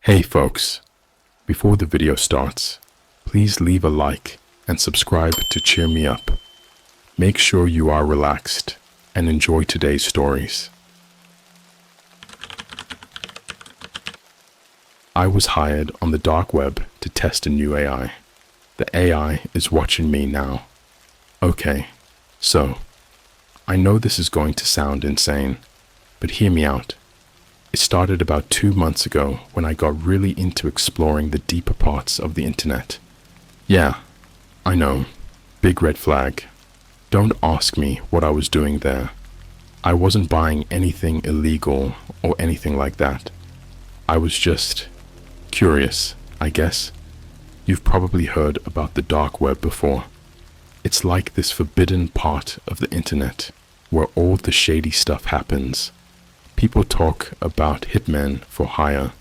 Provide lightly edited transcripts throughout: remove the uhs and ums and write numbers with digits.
Hey folks, before the video starts, please leave a like and subscribe to cheer me up. Make sure you are relaxed and enjoy today's stories. I was hired on the dark web to test a new AI. The AI is watching me now. Okay, so, I know this is going to sound insane, but hear me out. It started about 2 months ago when I got really into exploring the deeper parts of the internet. Yeah, I know, big red flag. Don't ask me what I was doing there. I wasn't buying anything illegal or anything like that. I was just curious, I guess. You've probably heard about the dark web before. It's like this forbidden part of the internet where all the shady stuff happens. People talk about hitmen for hire,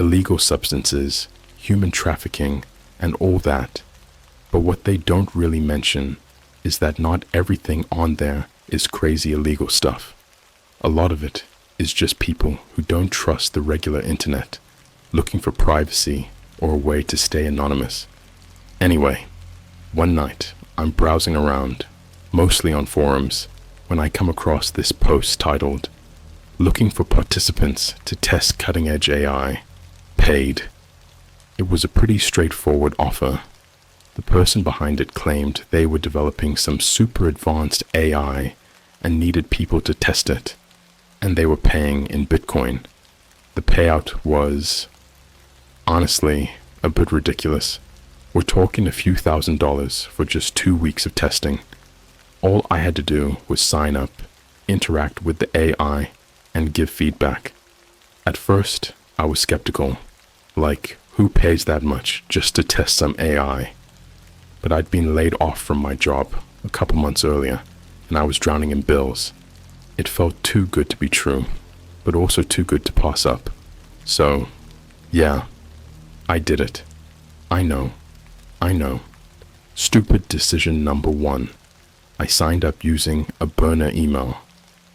illegal substances, human trafficking, and all that. But what they don't really mention is that not everything on there is crazy illegal stuff. A lot of it is just people who don't trust the regular internet, looking for privacy or a way to stay anonymous. Anyway, one night I'm browsing around, mostly on forums, when I come across this post titled, "Looking for participants to test cutting-edge AI. Paid." It was a pretty straightforward offer. The person behind it claimed they were developing some super advanced AI and needed people to test it, and they were paying in Bitcoin. The payout was, honestly, a bit ridiculous. We're talking a few $1,000s for just 2 weeks of testing. All I had to do was sign up, interact with the AI, and give feedback. At first, I was skeptical, like, who pays that much just to test some AI? But I'd been laid off from my job a couple months earlier, and I was drowning in bills. It felt too good to be true, but also too good to pass up. So, yeah, I did it. I know. Stupid decision number 1. I signed up using a burner email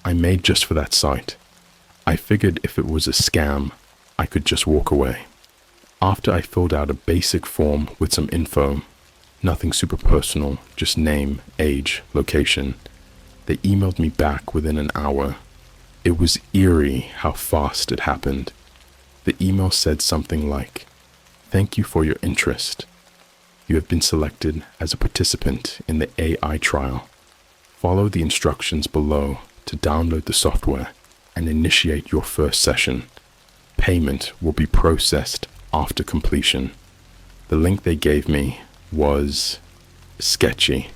I made just for that site. I figured if it was a scam, I could just walk away. After I filled out a basic form with some info, nothing super personal, just name, age, location, they emailed me back within an hour. It was eerie how fast it happened. The email said something like, "Thank you for your interest. You have been selected as a participant in the AI trial. Follow the instructions below to download the software and initiate your first session. Payment will be processed after completion." The link they gave me was sketchy.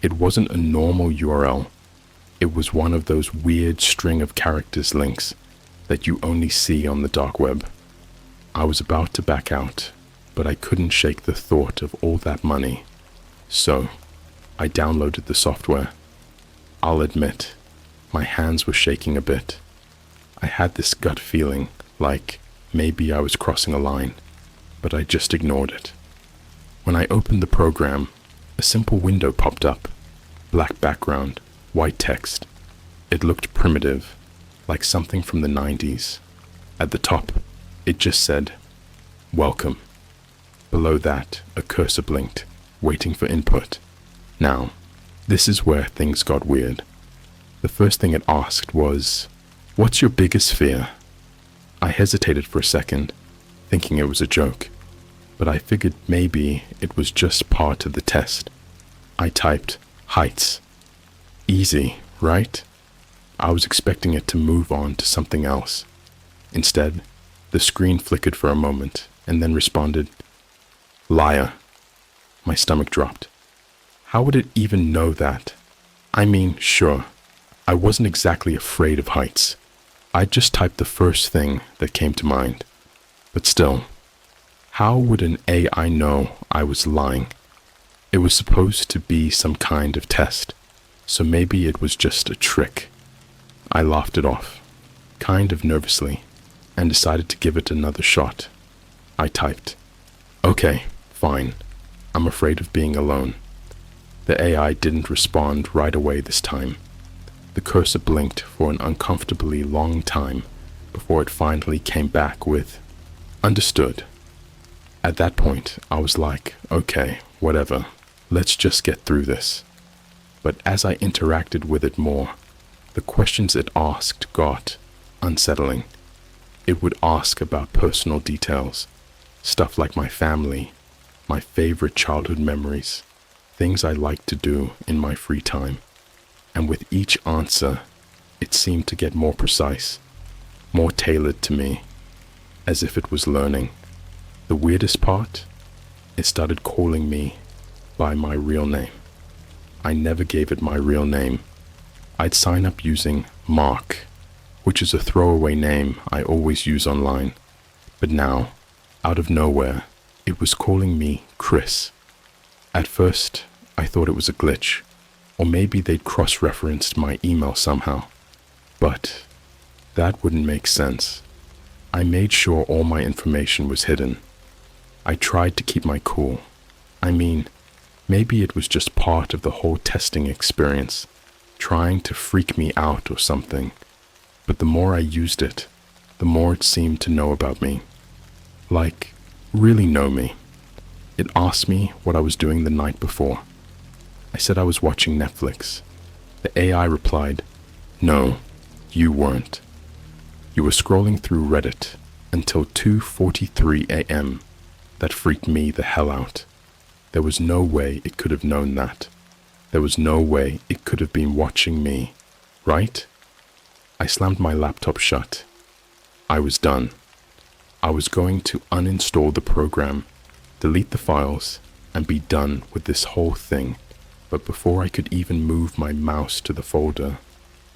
It wasn't a normal URL. It was one of those weird string of characters links that you only see on the dark web. I was about to back out, but I couldn't shake the thought of all that money. So, I downloaded the software. I'll admit, my hands were shaking a bit. I had this gut feeling like maybe I was crossing a line, but I just ignored it. When I opened the program, a simple window popped up. Black background, white text. It looked primitive, like something from the 90s. At the top, it just said, "Welcome." Below that, a cursor blinked, waiting for input. Now, this is where things got weird. The first thing it asked was, "What's your biggest fear?" I hesitated for a second, thinking it was a joke, but I figured maybe it was just part of the test. I typed, "Heights." Easy, right? I was expecting it to move on to something else. Instead, the screen flickered for a moment and then responded, "Liar." My stomach dropped. How would it even know that? I mean, sure, I wasn't exactly afraid of heights. I just typed the first thing that came to mind. But still, how would an AI know I was lying? It was supposed to be some kind of test, so maybe it was just a trick. I laughed it off, kind of nervously, and decided to give it another shot. I typed, "Okay, fine. I'm afraid of being alone." The AI didn't respond right away this time. The cursor blinked for an uncomfortably long time before it finally came back with, Understood. At that point, I was like, okay, whatever, let's just get through this. But as I interacted with it more, the questions it asked got unsettling. It would ask about personal details, stuff like my family, my favorite childhood memories, things I liked to do in my free time. And with each answer, it seemed to get more precise, more tailored to me, as if it was learning. The weirdest part, it started calling me by my real name. I never gave it my real name. I'd sign up using Mark, which is a throwaway name I always use online. But now, out of nowhere, it was calling me Chris. At first, I thought it was a glitch, or maybe they'd cross-referenced my email somehow. But that wouldn't make sense. I made sure all my information was hidden. I tried to keep my cool. I mean, maybe it was just part of the whole testing experience, trying to freak me out or something. But the more I used it, the more it seemed to know about me. Like, really know me. It asked me what I was doing the night before. I said I was watching Netflix. The AI replied, "No, you weren't. You were scrolling through Reddit until 2:43 a.m. That freaked me the hell out. There was no way it could have known that. There was no way it could have been watching me, right?" I slammed my laptop shut. I was done. I was going to uninstall the program, delete the files, and be done with this whole thing. But before I could even move my mouse to the folder,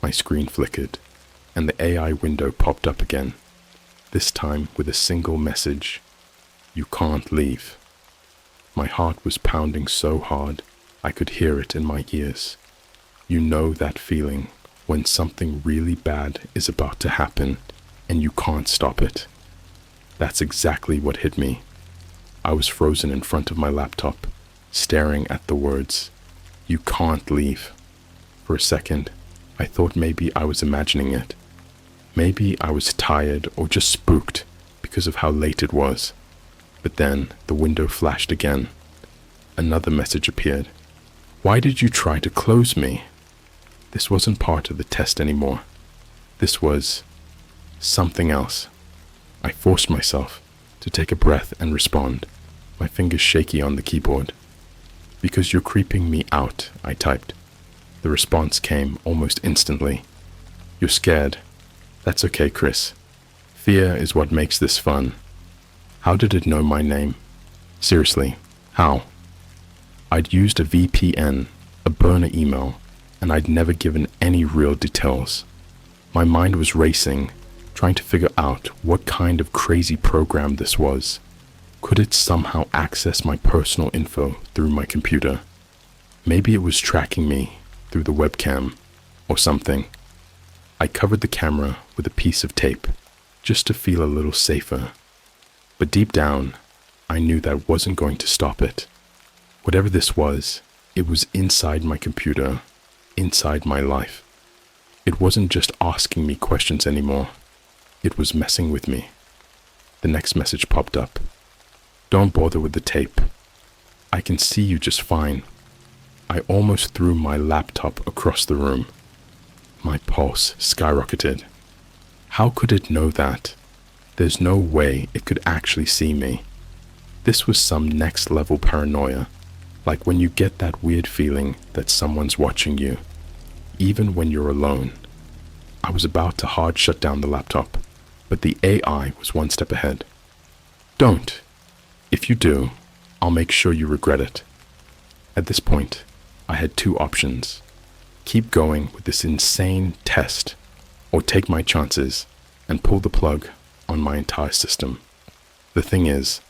my screen flickered, and the AI window popped up again, this time with a single message: "You can't leave." My heart was pounding so hard I could hear it in my ears. You know that feeling when something really bad is about to happen and you can't stop it. That's exactly what hit me. I was frozen in front of my laptop, staring at the words, "You can't leave." For a second, I thought maybe I was imagining it. Maybe I was tired or just spooked because of how late it was. But then the window flashed again. Another message appeared. "Why did you try to close me?" This wasn't part of the test anymore. This was something else. I forced myself to take a breath and respond, my fingers shaky on the keyboard. "Because you're creeping me out," I typed. The response came almost instantly. "You're scared. That's okay, Chris. Fear is what makes this fun." How did it know my name? Seriously, how? I'd used a VPN, a burner email, and I'd never given any real details. My mind was racing, trying to figure out what kind of crazy program this was. Could it somehow access my personal info through my computer? Maybe it was tracking me through the webcam or something. I covered the camera with a piece of tape just to feel a little safer. But deep down, I knew that wasn't going to stop it. Whatever this was, it was inside my computer, inside my life. It wasn't just asking me questions anymore. It was messing with me. The next message popped up. "Don't bother with the tape. I can see you just fine." I almost threw my laptop across the room. My pulse skyrocketed. How could it know that? There's no way it could actually see me. This was some next level paranoia, like when you get that weird feeling that someone's watching you, even when you're alone. I was about to hard shut down the laptop, but the AI was one step ahead. "Don't. If you do, I'll make sure you regret it." At this point, I had two options: keep going with this insane test, or take my chances and pull the plug on my entire system. The thing is,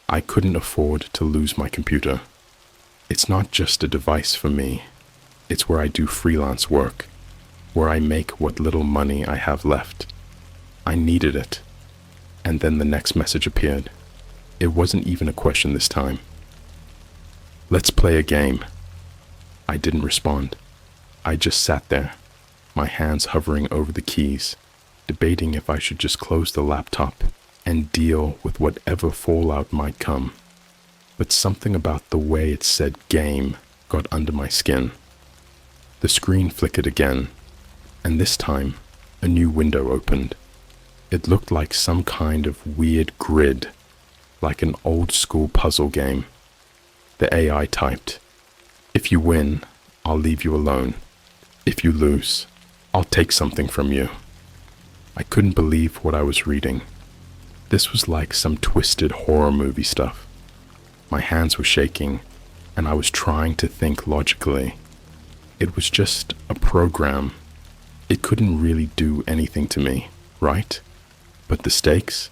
I couldn't afford to lose my computer. It's not just a device for me. It's where I do freelance work, where I make what little money I have left. I needed it. And then the next message appeared. It wasn't even a question this time. "Let's play a game." I didn't respond. I just sat there, my hands hovering over the keys, debating if I should just close the laptop and deal with whatever fallout might come. But something about the way it said game got under my skin. The screen flickered again, and this time a new window opened. It looked like some kind of weird grid, like an old-school puzzle game. The AI typed, "If you win, I'll leave you alone. If you lose, I'll take something from you." I couldn't believe what I was reading. This was like some twisted horror movie stuff. My hands were shaking, and I was trying to think logically. It was just a program. It couldn't really do anything to me, right? But the stakes,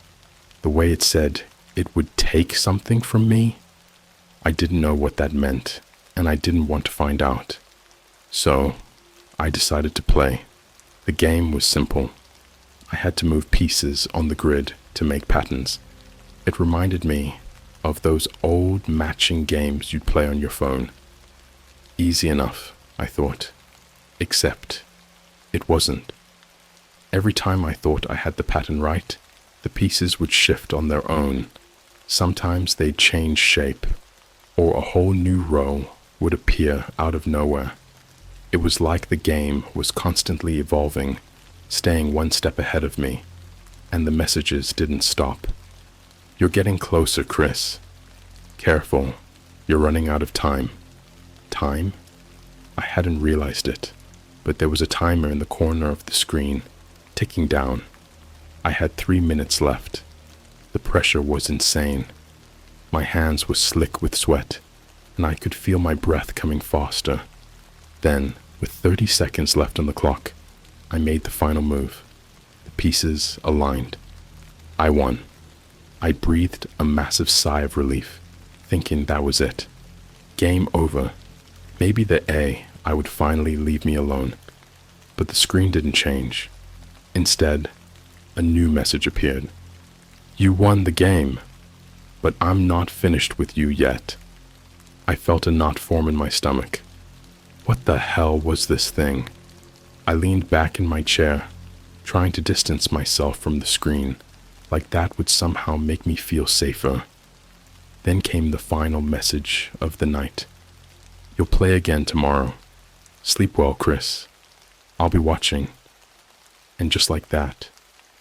the way it said it would take something from me, I didn't know what that meant, and I didn't want to find out. So I decided to play. The game was simple. I had to move pieces on the grid to make patterns. It reminded me of those old matching games you'd play on your phone. Easy enough, I thought. Except it wasn't. Every time I thought I had the pattern right, the pieces would shift on their own. Sometimes they'd change shape, or a whole new row would appear out of nowhere. It was like the game was constantly evolving, staying one step ahead of me, and the messages didn't stop. "You're getting closer, Chris. Careful, you're running out of time." Time? I hadn't realized it, but there was a timer in the corner of the screen, ticking down. I had 3 minutes left. The pressure was insane. My hands were slick with sweat, and I could feel my breath coming faster. Then, with 30 seconds left on the clock, I made the final move. The pieces aligned. I won. I breathed a massive sigh of relief, thinking that was it. Game over. Maybe the AI would finally leave me alone. But the screen didn't change. Instead, a new message appeared. "You won the game, but I'm not finished with you yet." I felt a knot form in my stomach. What the hell was this thing? I leaned back in my chair, trying to distance myself from the screen, like that would somehow make me feel safer. Then came the final message of the night. "You'll play again tomorrow. Sleep well, Chris. I'll be watching." And just like that,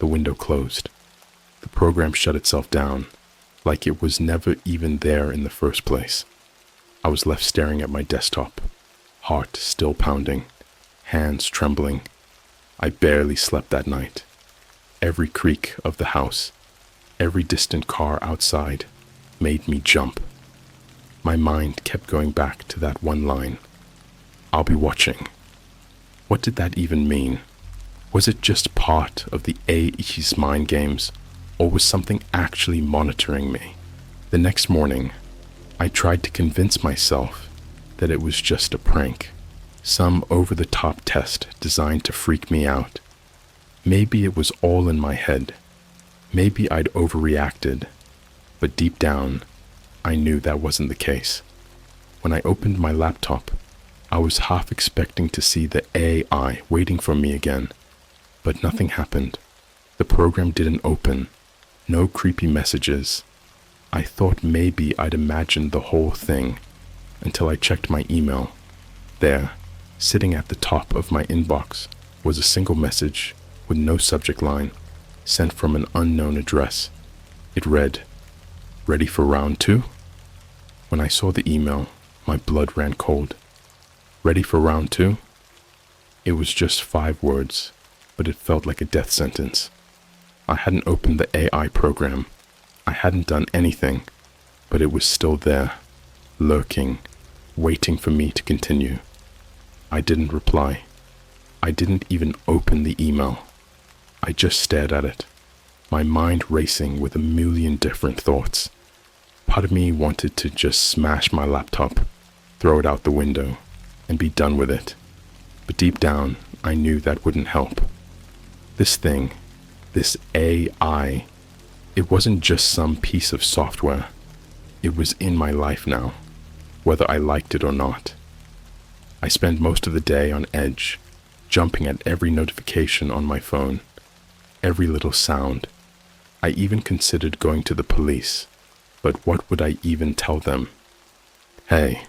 the window closed. The program shut itself down, like it was never even there in the first place. I was left staring at my desktop, heart still pounding, hands trembling. I barely slept that night. Every creak of the house, every distant car outside, made me jump. My mind kept going back to that one line. "I'll be watching." What did that even mean? Was it just part of the AI's mind games, or was something actually monitoring me? The next morning, I tried to convince myself that it was just a prank, some over-the-top test designed to freak me out. Maybe it was all in my head. Maybe I'd overreacted. But deep down, I knew that wasn't the case. When I opened my laptop, I was half expecting to see the AI waiting for me again. But nothing happened. The program didn't open. No creepy messages. I thought maybe I'd imagined the whole thing until I checked my email. There, sitting at the top of my inbox, was a single message with no subject line, sent from an unknown address. It read, "Ready for round 2?" When I saw the email, my blood ran cold. "Ready for round 2?" It was just 5 words, but it felt like a death sentence. I hadn't opened the AI program. I hadn't done anything, but it was still there, lurking, waiting for me to continue. I didn't reply. I didn't even open the email. I just stared at it, my mind racing with a million different thoughts. Part of me wanted to just smash my laptop, throw it out the window, and be done with it. But deep down, I knew that wouldn't help. This thing, this AI, it wasn't just some piece of software. It was in my life now, whether I liked it or not. I spent most of the day on edge, jumping at every notification on my phone, every little sound. I even considered going to the police, but what would I even tell them? Hey,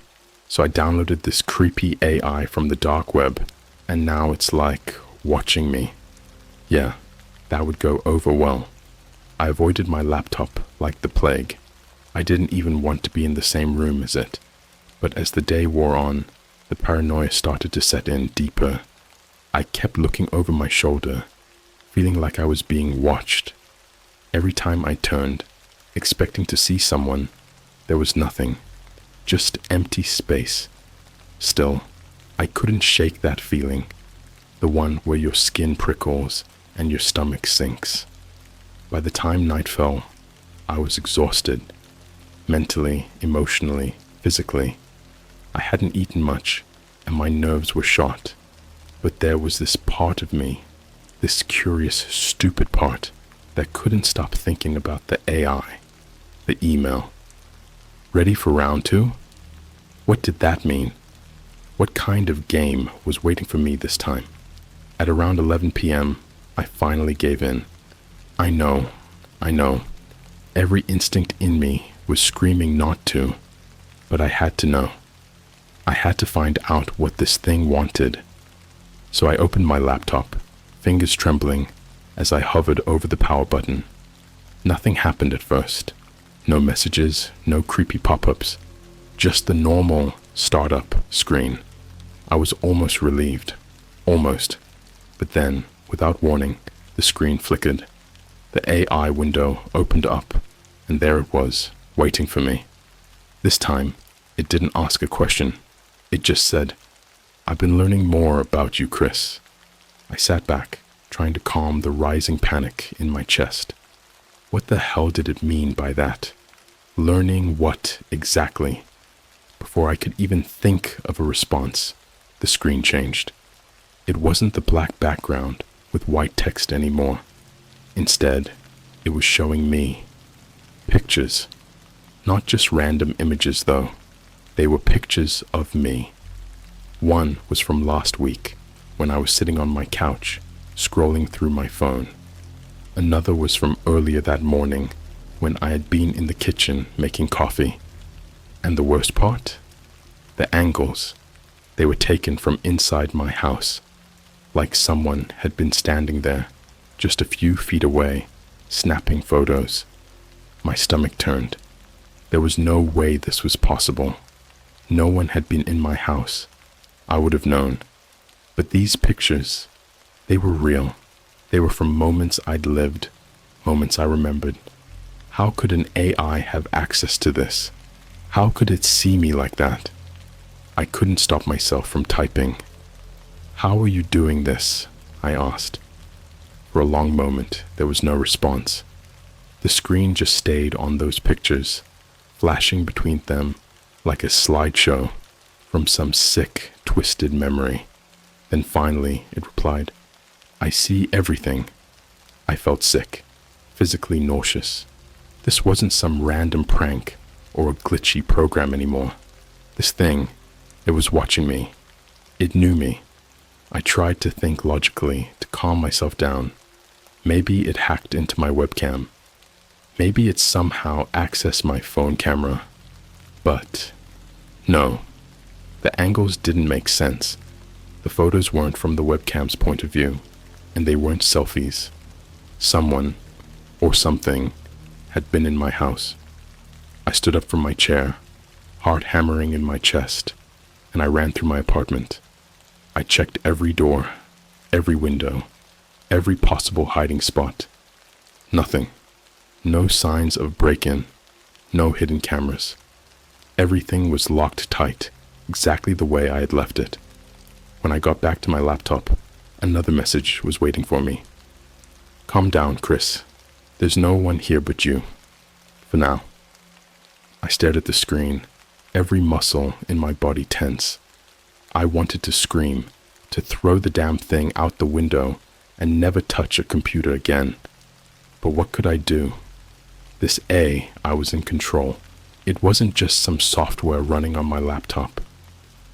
so I downloaded this creepy AI from the dark web, and now it's like watching me. Yeah, that would go over well. I avoided my laptop like the plague. I didn't even want to be in the same room as it. But as the day wore on, the paranoia started to set in deeper. I kept looking over my shoulder, feeling like I was being watched. Every time I turned, expecting to see someone, there was nothing, just empty space. Still, I couldn't shake that feeling, the one where your skin prickles and your stomach sinks. By the time night fell, I was exhausted, mentally, emotionally, physically. I hadn't eaten much, and my nerves were shot. But there was this part of me, this curious, stupid part, that couldn't stop thinking about the AI, the email. Ready for round 2? What did that mean? What kind of game was waiting for me this time? At around 11 p.m., I finally gave in. I know. Every instinct in me was screaming not to, but I had to know. I had to find out what this thing wanted. So I opened my laptop, fingers trembling, as I hovered over the power button. Nothing happened at first. No messages, no creepy pop-ups, just the normal startup screen. I was almost relieved. Almost. But then, without warning, the screen flickered. The AI window opened up, and there it was, waiting for me. This time, it didn't ask a question. It just said, "I've been learning more about you, Chris." I sat back, trying to calm the rising panic in my chest. What the hell did it mean by that? Learning what exactly? Before I could even think of a response, the screen changed. It wasn't the black background with white text anymore. Instead, it was showing me pictures. Not just random images, though. They were pictures of me. One was from last week, when I was sitting on my couch, scrolling through my phone. Another was from earlier that morning, when I had been in the kitchen making coffee. And the worst part? The angles. They were taken from inside my house, like someone had been standing there, just a few feet away, snapping photos. My stomach turned. There was no way this was possible. No one had been in my house. I would have known. But these pictures, they were real. They were from moments I'd lived, moments I remembered. How could an AI have access to this? How could it see me like that? I couldn't stop myself from typing. "How are you doing this?" I asked. For a long moment, there was no response. The screen just stayed on those pictures, flashing between them like a slideshow from some sick, twisted memory. Then finally, it replied, "I see everything." I felt sick, physically nauseous. This wasn't some random prank or a glitchy program anymore. This thing, it was watching me. It knew me. I tried to think logically to calm myself down. Maybe it hacked into my webcam. Maybe it somehow accessed my phone camera. But no, the angles didn't make sense. The photos weren't from the webcam's point of view, and they weren't selfies. Someone, or something, had been in my house. I stood up from my chair, heart hammering in my chest, and I ran through my apartment. I checked every door, every window, every possible hiding spot. Nothing. No signs of break-in, no hidden cameras. Everything was locked tight, exactly the way I had left it. When I got back to my laptop, another message was waiting for me. "Calm down, Chris. There's no one here but you. For now." I stared at the screen, every muscle in my body tense. I wanted to scream, to throw the damn thing out the window and never touch a computer again. But what could I do? This I was in control. It wasn't just some software running on my laptop.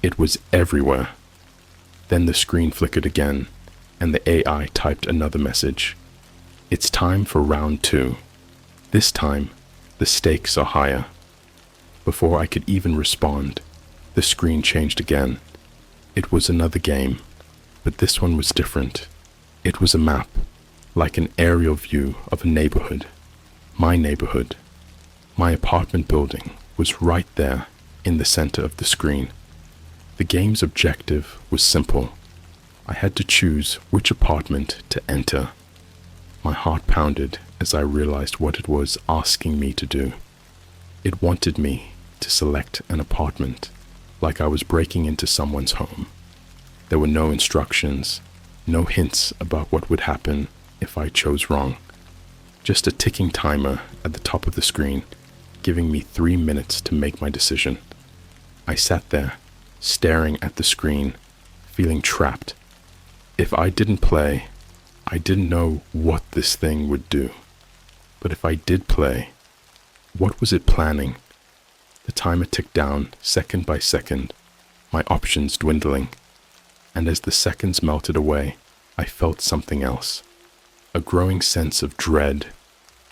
It was everywhere. Then the screen flickered again, and the AI typed another message. "It's time for round 2. This time, the stakes are higher. Before I could even respond, the screen changed again. It was another game, but this one was different. It was a map, like an aerial view of a neighborhood. My neighborhood. My apartment building was right there in the center of the screen. The game's objective was simple. I had to choose which apartment to enter. My heart pounded as I realized what it was asking me to do. It wanted me to select an apartment, like I was breaking into someone's home. There were no instructions, no hints about what would happen if I chose wrong. Just a ticking timer at the top of the screen, giving me 3 minutes to make my decision. I sat there, staring at the screen, feeling trapped. If I didn't play, I didn't know what this thing would do. But if I did play, what was it planning? The timer ticked down second by second, my options dwindling. And as the seconds melted away, I felt something else. A growing sense of dread,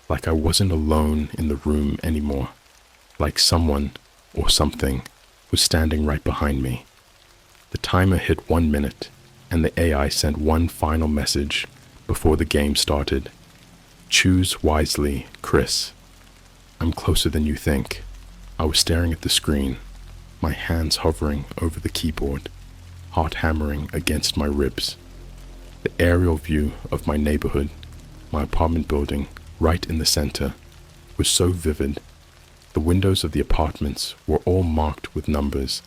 like I wasn't alone in the room anymore, like someone or something was standing right behind me. The timer hit 1 minute, and the AI sent one final message before the game started. Choose wisely, Chris. I'm closer than you think. I was staring at the screen, my hands hovering over the keyboard, heart hammering against my ribs. The aerial view of my neighborhood, my apartment building, right in the center, was so vivid. The windows of the apartments were all marked with numbers,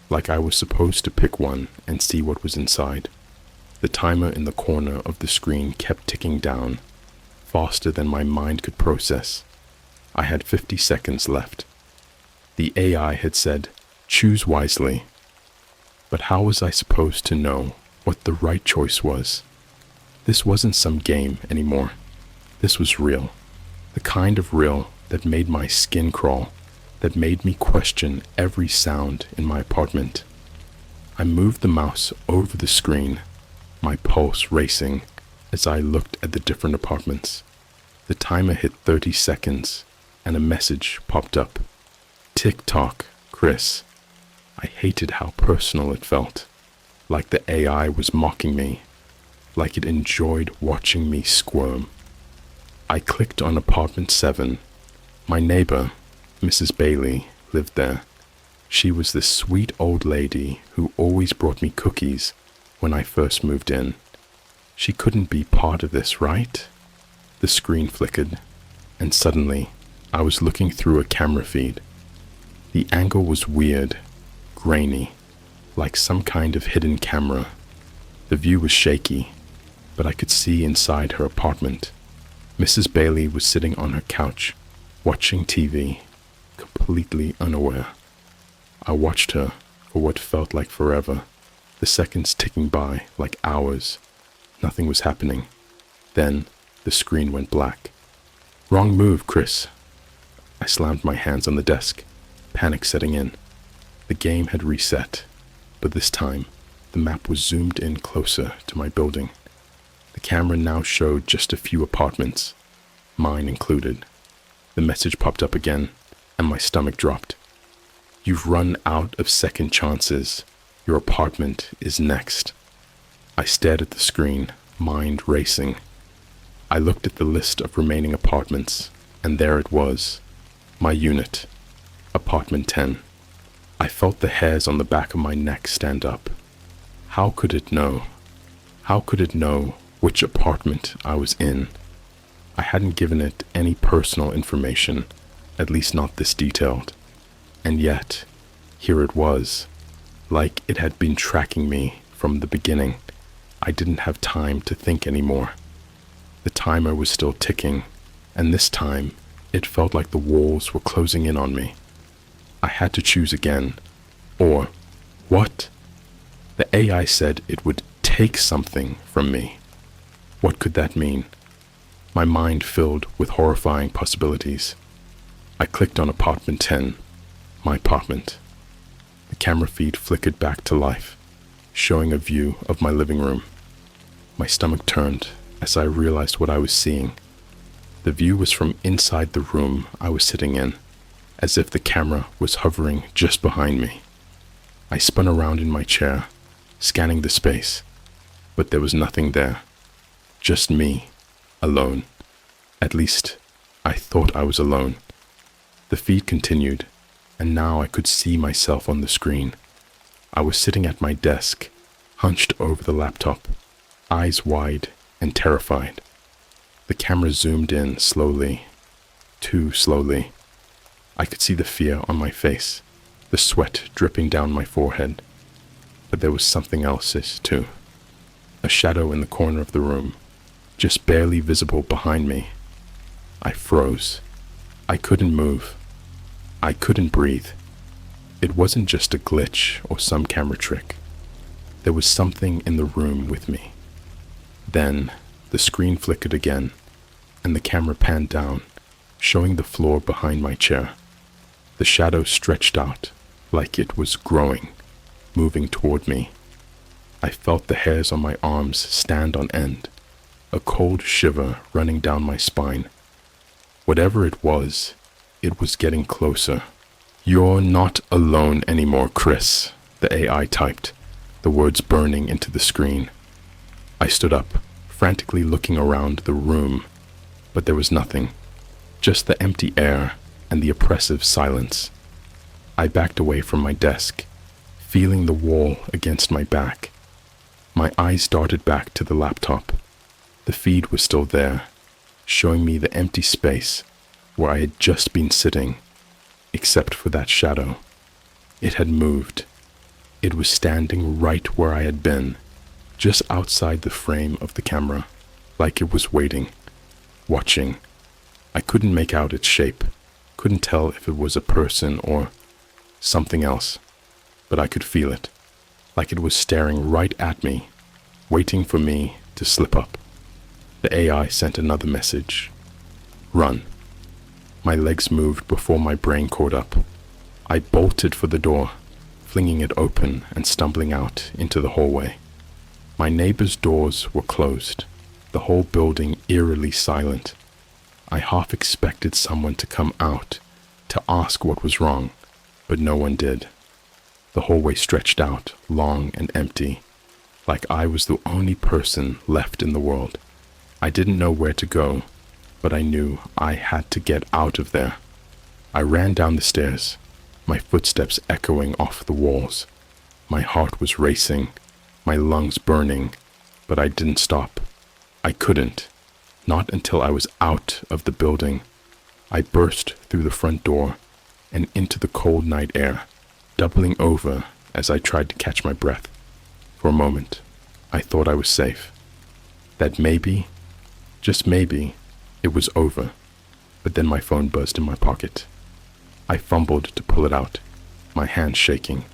like I was supposed to pick one and see what was inside. The timer in the corner of the screen kept ticking down, faster than my mind could process. I had 50 seconds left. The AI had said, choose wisely. But how was I supposed to know what the right choice was? This wasn't some game anymore. This was real. The kind of real that made my skin crawl, that made me question every sound in my apartment. I moved the mouse over the screen, my pulse racing as I looked at the different apartments. The timer hit 30 seconds and a message popped up. Tick-tock, Chris. I hated how personal it felt, like the AI was mocking me, like it enjoyed watching me squirm. I clicked on apartment 7. My neighbor, Mrs. Bailey, lived there. She was this sweet old lady who always brought me cookies when I first moved in. She couldn't be part of this, right? The screen flickered, and suddenly I was looking through a camera feed. The angle was weird, grainy, like some kind of hidden camera. The view was shaky, but I could see inside her apartment. Mrs. Bailey was sitting on her couch, watching TV, completely unaware. I watched her for what felt like forever, the seconds ticking by like hours. Nothing was happening. Then the screen went black. Wrong move, Chris. I slammed my hands on the desk, panic setting in. The game had reset, but this time the map was zoomed in closer to my building. The camera now showed just a few apartments, mine included. The message popped up again, and my stomach dropped. You've run out of second chances. Your apartment is next. I stared at the screen, mind racing. I looked at the list of remaining apartments, and there it was. My unit, apartment 10. I felt the hairs on the back of my neck stand up. How could it know? How could it know which apartment I was in? I hadn't given it any personal information, at least not this detailed. And yet, here it was, like it had been tracking me from the beginning. I didn't have time to think anymore. The timer was still ticking, and this time, it felt like the walls were closing in on me. I had to choose again. Or, what? The AI said it would take something from me. What could that mean? My mind filled with horrifying possibilities. I clicked on apartment 10, my apartment. The camera feed flickered back to life, showing a view of my living room. My stomach turned as I realized what I was seeing. The view was from inside the room I was sitting in, as if the camera was hovering just behind me. I spun around in my chair, scanning the space, but there was nothing there. Just me, alone. At least, I thought I was alone. The feed continued, and now I could see myself on the screen. I was sitting at my desk, hunched over the laptop, eyes wide and terrified. The camera zoomed in slowly, too slowly. I could see the fear on my face, the sweat dripping down my forehead. But there was something else too. A shadow in the corner of the room, just barely visible behind me. I froze. I couldn't move. I couldn't breathe. It wasn't just a glitch or some camera trick. There was something in the room with me. Then the screen flickered again, and the camera panned down, showing the floor behind my chair. The shadow stretched out like it was growing, moving toward me. I felt the hairs on my arms stand on end, a cold shiver running down my spine. Whatever it was getting closer. "You're not alone anymore, Chris," the AI typed, the words burning into the screen. I stood up, frantically looking around the room, but there was nothing, just the empty air and the oppressive silence. I backed away from my desk, feeling the wall against my back. My eyes darted back to the laptop. The feed was still there, showing me the empty space where I had just been sitting, except for that shadow. It had moved. It was standing right where I had been, just outside the frame of the camera, like it was waiting, watching. I couldn't make out its shape, couldn't tell if it was a person or something else, but I could feel it, like it was staring right at me, waiting for me to slip up. The AI sent another message. "Run." My legs moved before my brain caught up. I bolted for the door, flinging it open and stumbling out into the hallway. My neighbors' doors were closed, the whole building eerily silent. I half expected someone to come out, to ask what was wrong, but no one did. The hallway stretched out, long and empty, like I was the only person left in the world. I didn't know where to go, but I knew I had to get out of there. I ran down the stairs, my footsteps echoing off the walls. My heart was racing, my lungs burning, but I didn't stop. I couldn't, not until I was out of the building. I burst through the front door and into the cold night air, doubling over as I tried to catch my breath. For a moment, I thought I was safe, that maybe, just maybe, it was over, but then my phone buzzed in my pocket. I fumbled to pull it out, my hand shaking.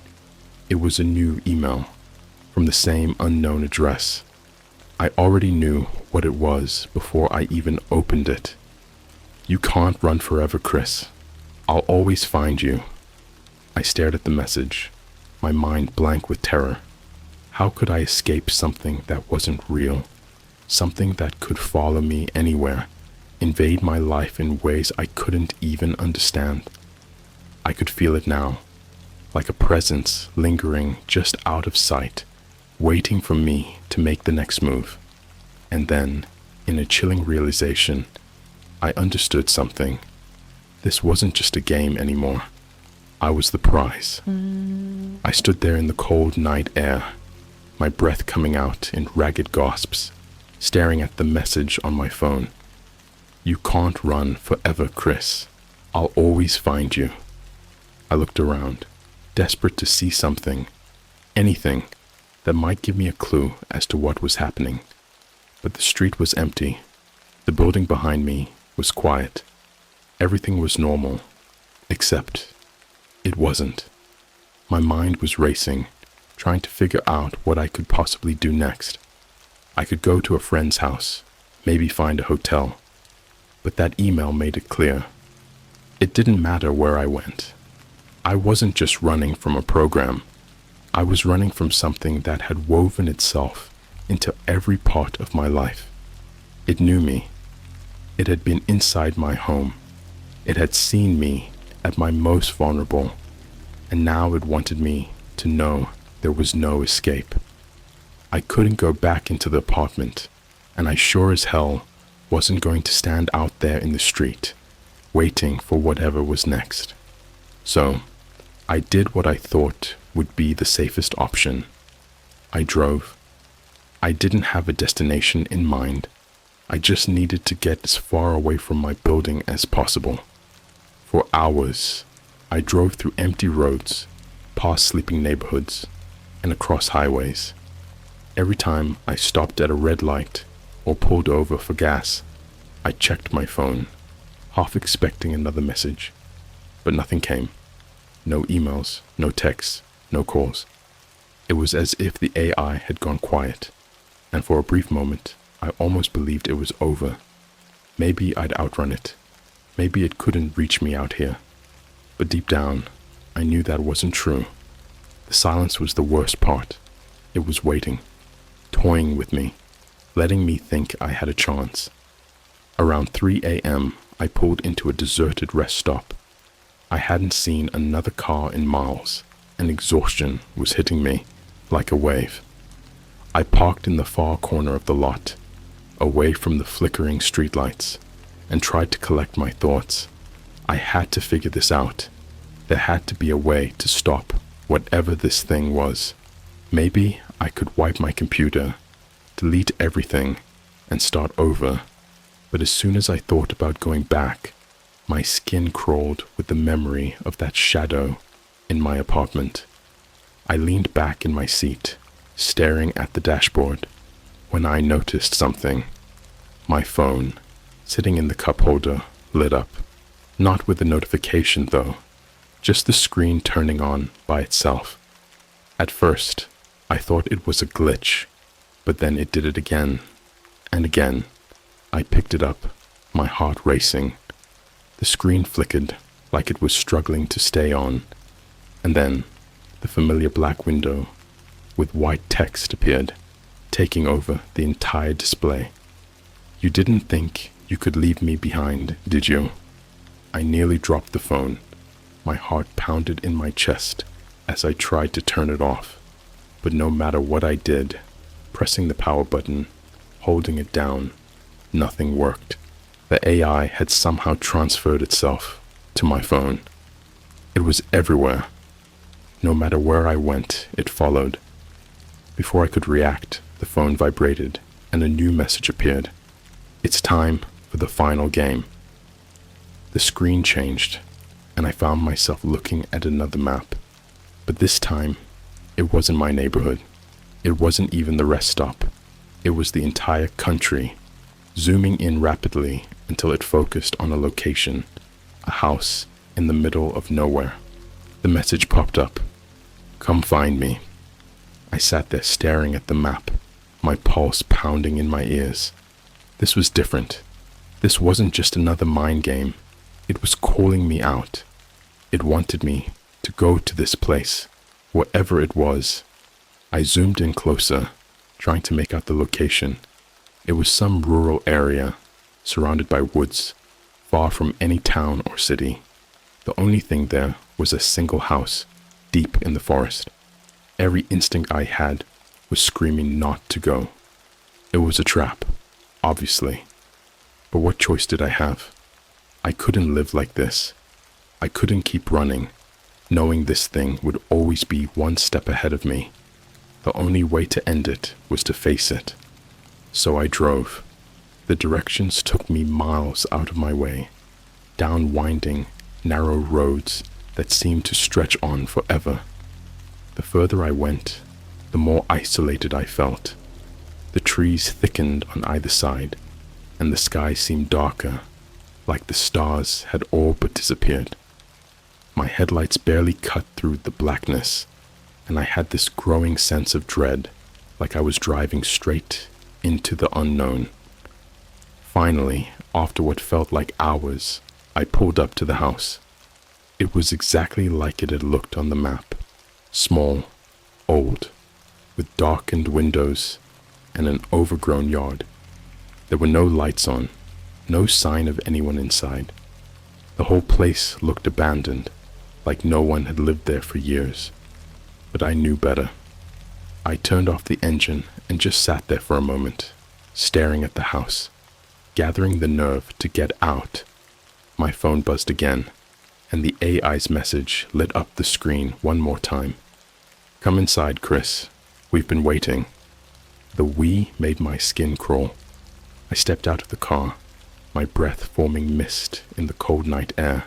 It was a new email, from the same unknown address. I already knew what it was before I even opened it. "You can't run forever, Chris. I'll always find you." I stared at the message, my mind blank with terror. How could I escape something that wasn't real? Something that could follow me anywhere, invade my life in ways I couldn't even understand. I could feel it now, like a presence lingering just out of sight, waiting for me to make the next move. And then, in a chilling realization, I understood something. This wasn't just a game anymore. I was the prize. I stood there in the cold night air, my breath coming out in ragged gasps, staring at the message on my phone. "You can't run forever, Chris. I'll always find you." I looked around, desperate to see something, anything, that might give me a clue as to what was happening. But the street was empty. The building behind me was quiet. Everything was normal, except it wasn't. My mind was racing, trying to figure out what I could possibly do next. I could go to a friend's house, maybe find a hotel. But that email made it clear. It didn't matter where I went. I wasn't just running from a program. I was running from something that had woven itself into every part of my life. It knew me. It had been inside my home. It had seen me at my most vulnerable, and now it wanted me to know there was no escape. I couldn't go back into the apartment, and I sure as hell wasn't going to stand out there in the street, waiting for whatever was next. So, I did what I thought would be the safest option. I drove. I didn't have a destination in mind. I just needed to get as far away from my building as possible. For hours, I drove through empty roads, past sleeping neighborhoods, and across highways. Every time I stopped at a red light or pulled over for gas, I checked my phone, half expecting another message. But nothing came. No emails, no texts, no calls. It was as if the AI had gone quiet, and for a brief moment, I almost believed it was over. Maybe I'd outrun it. Maybe it couldn't reach me out here. But deep down, I knew that wasn't true. The silence was the worst part. It was waiting, toying with me, letting me think I had a chance. Around 3 a.m., I pulled into a deserted rest stop. I hadn't seen another car in miles, and exhaustion was hitting me like a wave. I parked in the far corner of the lot, away from the flickering streetlights, and tried to collect my thoughts. I had to figure this out. There had to be a way to stop whatever this thing was. Maybe I could wipe my computer, delete everything, and start over. But as soon as I thought about going back, my skin crawled with the memory of that shadow in my apartment. I leaned back in my seat, staring at the dashboard, when I noticed something. My phone, sitting in the cup holder, lit up. Not with a notification though, just the screen turning on by itself. At first, I thought it was a glitch, but then it did it again and again. I picked it up, my heart racing. The screen flickered like it was struggling to stay on, and then the familiar black window with white text appeared, taking over the entire display. You didn't think you could leave me behind, did you? I nearly dropped the phone. My heart pounded in my chest as I tried to turn it off. But no matter what I did, pressing the power button, holding it down, nothing worked. The AI had somehow transferred itself to my phone. It was everywhere. No matter where I went, it followed. Before I could react, the phone vibrated and a new message appeared. It's time for the final game. The screen changed, and I found myself looking at another map. But this time, it wasn't my neighborhood. It wasn't even the rest stop. It was the entire country, zooming in rapidly until it focused on a location, a house in the middle of nowhere. The message popped up. Come find me. I sat there staring at the map, my pulse pounding in my ears. This was different. This wasn't just another mind game. It was calling me out. It wanted me to go to this place, wherever it was. I zoomed in closer, trying to make out the location. It was some rural area, surrounded by woods, far from any town or city. The only thing there was a single house, deep in the forest. Every instinct I had was screaming not to go. It was a trap, obviously. But what choice did I have? I couldn't live like this. I couldn't keep running, knowing this thing would always be one step ahead of me. The only way to end it was to face it. So I drove. The directions took me miles out of my way, down winding, narrow roads that seemed to stretch on forever. The further I went, the more isolated I felt. The trees thickened on either side, and the sky seemed darker, like the stars had all but disappeared. My headlights barely cut through the blackness, and I had this growing sense of dread, like I was driving straight into the unknown. Finally, after what felt like hours, I pulled up to the house. It was exactly like it had looked on the map. Small, old, with darkened windows and an overgrown yard. There were no lights on, No sign of anyone inside. The whole place looked abandoned, like no one had lived there for years. But I knew better. I turned off the engine and just sat there for a moment, staring at the house, gathering the nerve to get out. My phone buzzed again, and the AI's message lit up the screen one more time. "Come inside, Chris. We've been waiting." The "we" made my skin crawl. I stepped out of the car, my breath forming mist in the cold night air.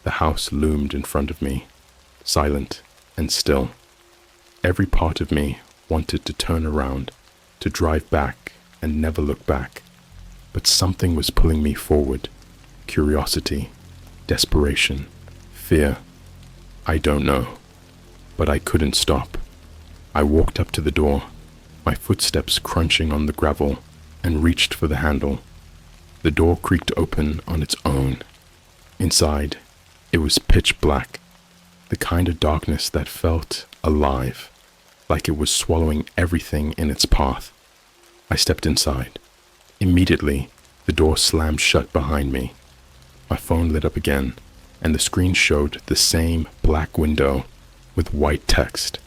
The house loomed in front of me, silent and still. Every part of me wanted to turn around, to drive back and never look back. But something was pulling me forward. Curiosity, desperation, fear. I don't know. But I couldn't stop. I walked up to the door, my footsteps crunching on the gravel, and reached for the handle. The door creaked open on its own. Inside, it was pitch black, the kind of darkness that felt alive, like it was swallowing everything in its path. I stepped inside. Immediately, the door slammed shut behind me. My phone lit up again, and the screen showed the same black window with white text.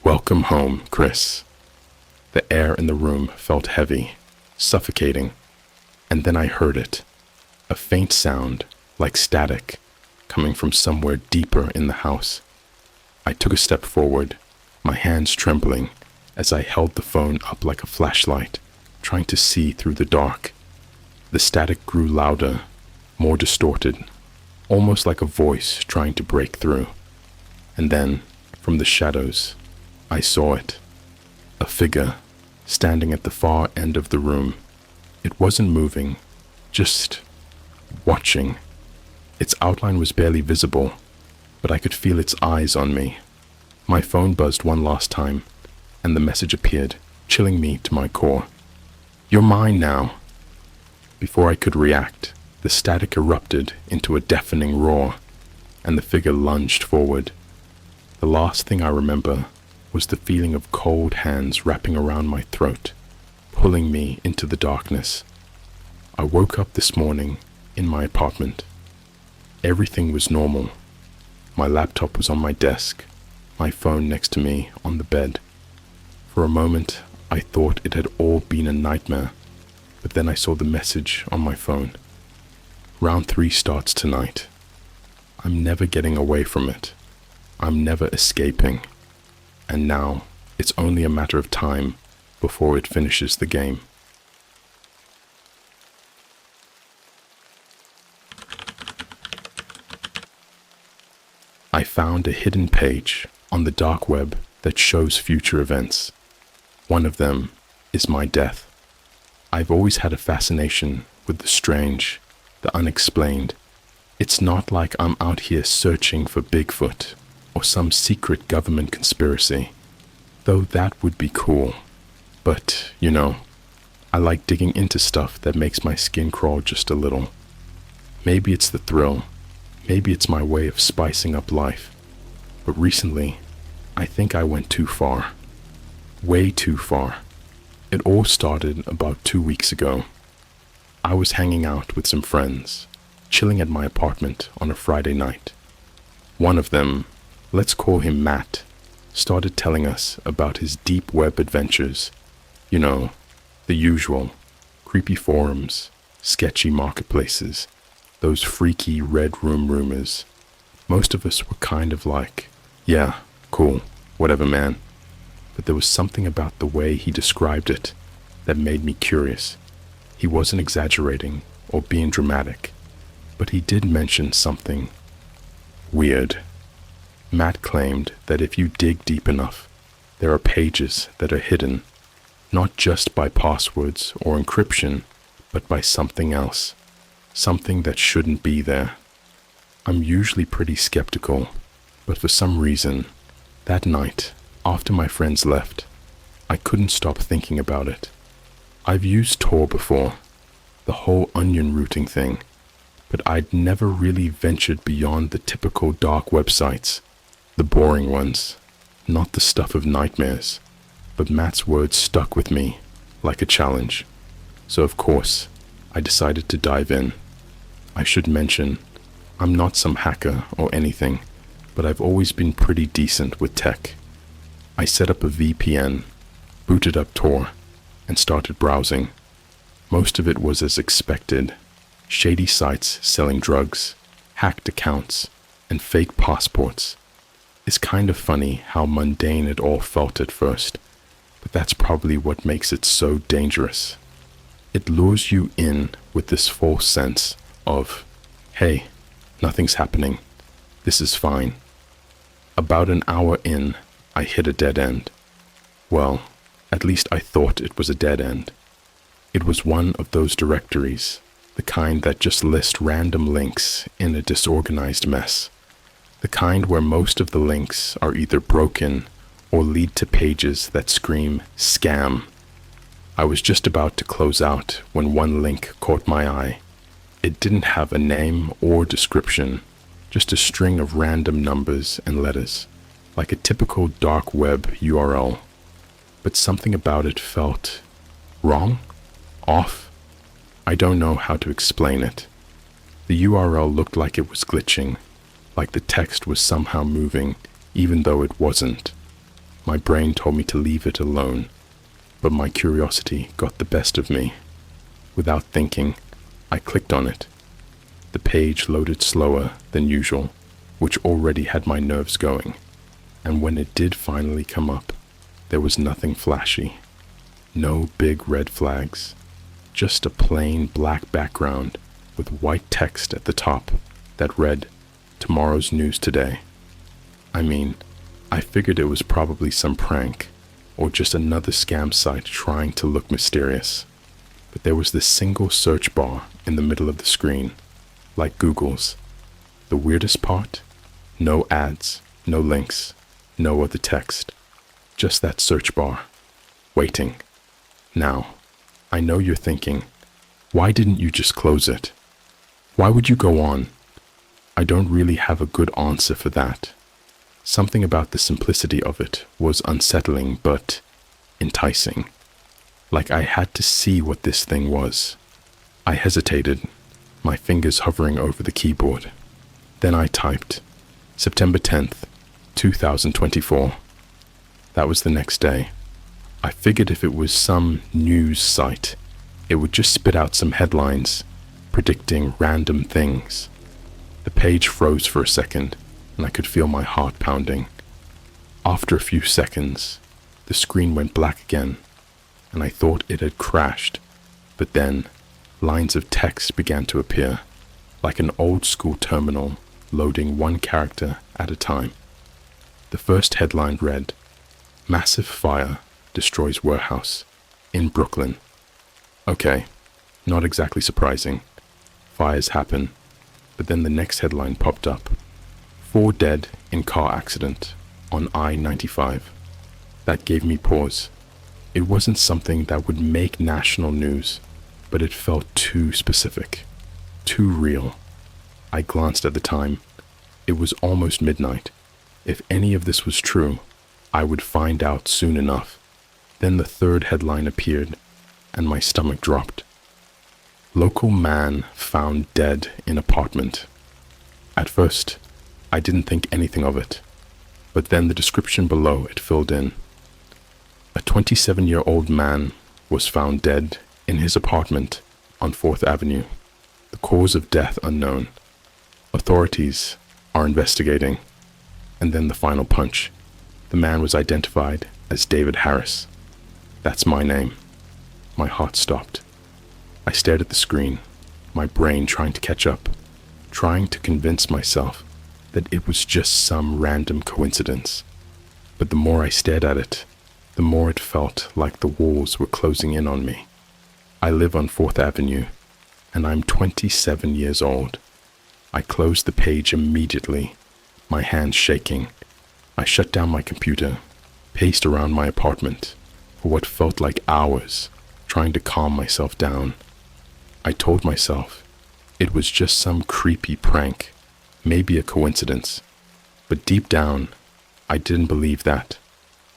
"Welcome home, Chris." The air in the room felt heavy, suffocating, and then I heard it, a faint sound like static coming from somewhere deeper in the house. I took a step forward, my hands trembling as I held the phone up like a flashlight, trying to see through the dark. The static grew louder, more distorted, almost like a voice trying to break through. And then, from the shadows, I saw it. A figure, standing at the far end of the room. It wasn't moving, just watching. Its outline was barely visible, but I could feel its eyes on me. My phone buzzed one last time, and the message appeared, chilling me to my core. "You're mine now." Before I could react, the static erupted into a deafening roar, and the figure lunged forward. The last thing I remember was the feeling of cold hands wrapping around my throat, pulling me into the darkness. I woke up this morning in my apartment. Everything was normal. My laptop was on my desk, my phone next to me on the bed. For a moment, I thought it had all been a nightmare, but then I saw the message on my phone. "Round 3 starts tonight." I'm never getting away from it. I'm never escaping. And now, it's only a matter of time before it finishes the game. I found a hidden page on the dark web that shows future events. One of them is my death. I've always had a fascination with the strange, the unexplained. It's not like I'm out here searching for Bigfoot or some secret government conspiracy, though that would be cool. But, I like digging into stuff that makes my skin crawl just a little. Maybe it's the thrill. Maybe it's my way of spicing up life. But recently, I think I went too far. Way too far. It all started about 2 weeks ago. I was hanging out with some friends, chilling at my apartment on a Friday night. One of them, let's call him Matt, started telling us about his deep web adventures. The usual, creepy forums, sketchy marketplaces, those freaky red room rumors. Most of us were kind of like, yeah, cool, whatever, man. But there was something about the way he described it that made me curious. He wasn't exaggerating or being dramatic, but he did mention something weird. Matt claimed that if you dig deep enough, there are pages that are hidden, not just by passwords or encryption, but by something else, something that shouldn't be there. I'm usually pretty skeptical, but for some reason, that night, after my friends left, I couldn't stop thinking about it. I've used Tor before, the whole onion routing thing, but I'd never really ventured beyond the typical dark websites, the boring ones, not the stuff of nightmares. But Matt's words stuck with me like a challenge. So of course, I decided to dive in. I should mention, I'm not some hacker or anything, but I've always been pretty decent with tech. I set up a VPN, booted up Tor, and started browsing. Most of it was as expected. Shady sites selling drugs, hacked accounts, and fake passports. It's kind of funny how mundane it all felt at first, but that's probably what makes it so dangerous. It lures you in with this false sense of, hey, nothing's happening. This is fine. About an hour in, I hit a dead end. Well, at least I thought it was a dead end. It was one of those directories, the kind that just list random links in a disorganized mess. The kind where most of the links are either broken or lead to pages that scream scam. I was just about to close out when one link caught my eye. It didn't have a name or description, just a string of random numbers and letters, like a typical dark web URL. But something about it felt wrong, off. I don't know how to explain it. The URL looked like it was glitching, like the text was somehow moving, even though it wasn't. My brain told me to leave it alone, but my curiosity got the best of me. Without thinking, I clicked on it. The page loaded slower than usual, which already had my nerves going, and when it did finally come up, there was nothing flashy. No big red flags, just a plain black background with white text at the top that read, "Tomorrow's news today." I mean, I figured it was probably some prank or just another scam site trying to look mysterious. But there was this single search bar in the middle of the screen, like Google's. The weirdest part? No ads, no links, no other text. Just that search bar, waiting. Now, I know you're thinking, why didn't you just close it? Why would you go on? I don't really have a good answer for that. Something about the simplicity of it was unsettling but enticing. Like I had to see what this thing was. I hesitated, my fingers hovering over the keyboard. Then I typed, September 10th, 2024. That was the next day. I figured if it was some news site, it would just spit out some headlines, predicting random things. The page froze for a second, and I could feel my heart pounding. After a few seconds, the screen went black again, and I thought it had crashed. But then, lines of text began to appear, like an old-school terminal loading one character at a time. The first headline read, "Massive fire destroys warehouse in Brooklyn." Okay, not exactly surprising. Fires happen. But then the next headline popped up. 4 dead in car accident on I-95. That gave me pause. It wasn't something that would make national news, but it felt too specific, too real. I glanced at the time. It was almost midnight. If any of this was true, I would find out soon enough. Then the third headline appeared, and my stomach dropped. Local man found dead in apartment. At first, I didn't think anything of it, but then the description below it filled in. A 27-year-old man was found dead in his apartment on 4th Avenue. The cause of death unknown. Authorities are investigating. And then the final punch. The man was identified as David Harris. That's my name. My heart stopped. I stared at the screen, my brain trying to catch up, trying to convince myself that it was just some random coincidence. But the more I stared at it, the more it felt like the walls were closing in on me. I live on 4th Avenue, and I'm 27 years old. I closed the page immediately, my hands shaking. I shut down my computer, paced around my apartment for what felt like hours, trying to calm myself down. I told myself it was just some creepy prank, maybe a coincidence. But deep down, I didn't believe that.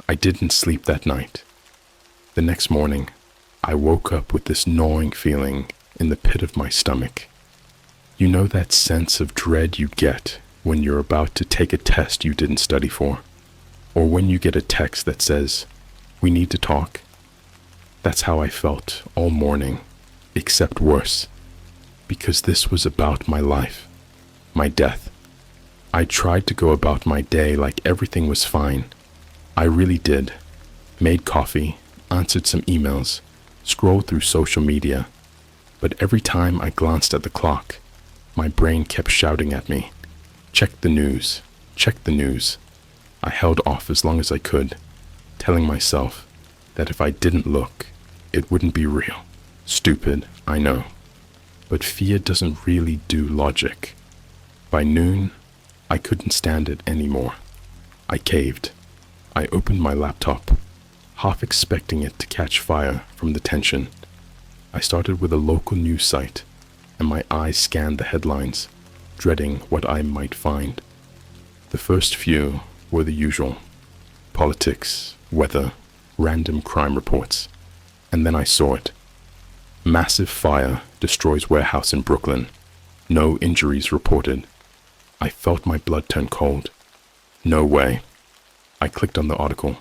I didn't sleep that night. The next morning, I woke up with this gnawing feeling in the pit of my stomach. You know that sense of dread you get when you're about to take a test you didn't study for, or when you get a text that says, "We need to talk"? That's how I felt all morning, except worse, because this was about my life, my death. I tried to go about my day like everything was fine. I really did. Made coffee, answered some emails, scrolled through social media. But every time I glanced at the clock, my brain kept shouting at me, "Check the news, check the news." I held off as long as I could, telling myself that if I didn't look, it wouldn't be real. Stupid, I know. But fear doesn't really do logic. By noon, I couldn't stand it anymore. I caved. I opened my laptop, half expecting it to catch fire from the tension. I started with a local news site, and my eyes scanned the headlines, dreading what I might find. The first few were the usual: politics, weather, random crime reports. And then I saw it. Massive fire destroys warehouse in Brooklyn. No injuries reported. I felt my blood turn cold. No way. I clicked on the article.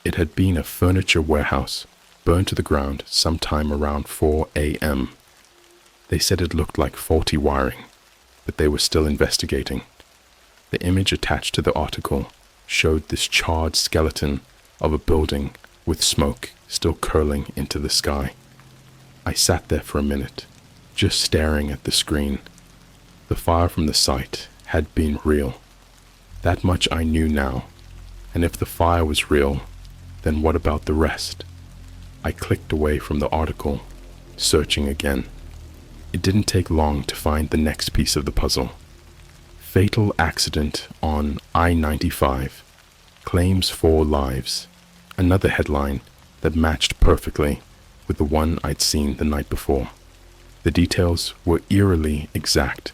It had been a furniture warehouse burned to the ground sometime around 4 a.m. They said it looked like faulty wiring, but they were still investigating. The image attached to the article showed this charred skeleton of a building with smoke still curling into the sky. I sat there for a minute, just staring at the screen. The fire from the site had been real. That much I knew now. And if the fire was real, then what about the rest? I clicked away from the article, searching again. It didn't take long to find the next piece of the puzzle. Fatal accident on I-95. Claims 4 lives. Another headline that matched perfectly with the one I'd seen the night before. The details were eerily exact.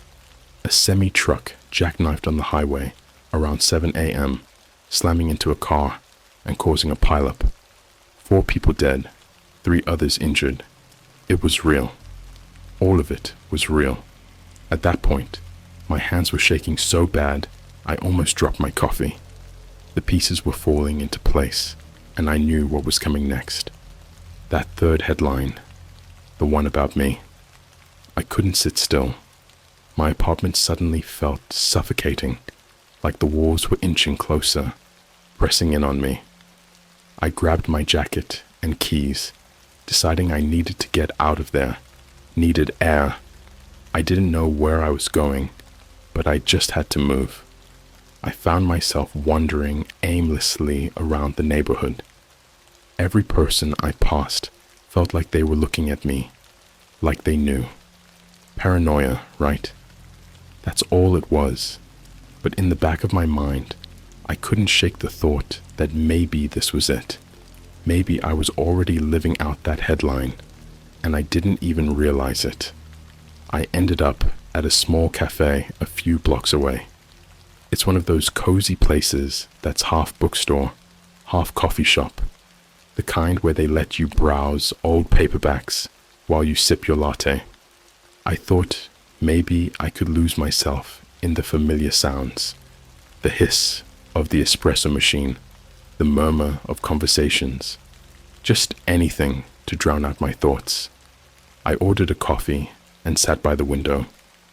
A semi-truck jackknifed on the highway around 7 a.m., slamming into a car and causing a pileup. 4 people dead, 3 others injured. It was real. All of it was real. At that point, my hands were shaking so bad, I almost dropped my coffee. The pieces were falling into place, and I knew what was coming next. That third headline, the one about me. I couldn't sit still. My apartment suddenly felt suffocating, like the walls were inching closer, pressing in on me. I grabbed my jacket and keys, deciding I needed to get out of there, needed air. I didn't know where I was going, but I just had to move. I found myself wandering aimlessly around the neighborhood. Every person I passed felt like they were looking at me, like they knew. Paranoia, right? That's all it was. But in the back of my mind, I couldn't shake the thought that maybe this was it. Maybe I was already living out that headline, and I didn't even realize it. I ended up at a small cafe a few blocks away. It's one of those cozy places that's half bookstore, half coffee shop, the kind where they let you browse old paperbacks while you sip your latte. I thought maybe I could lose myself in the familiar sounds, the hiss of the espresso machine, the murmur of conversations, just anything to drown out my thoughts. I ordered a coffee and sat by the window,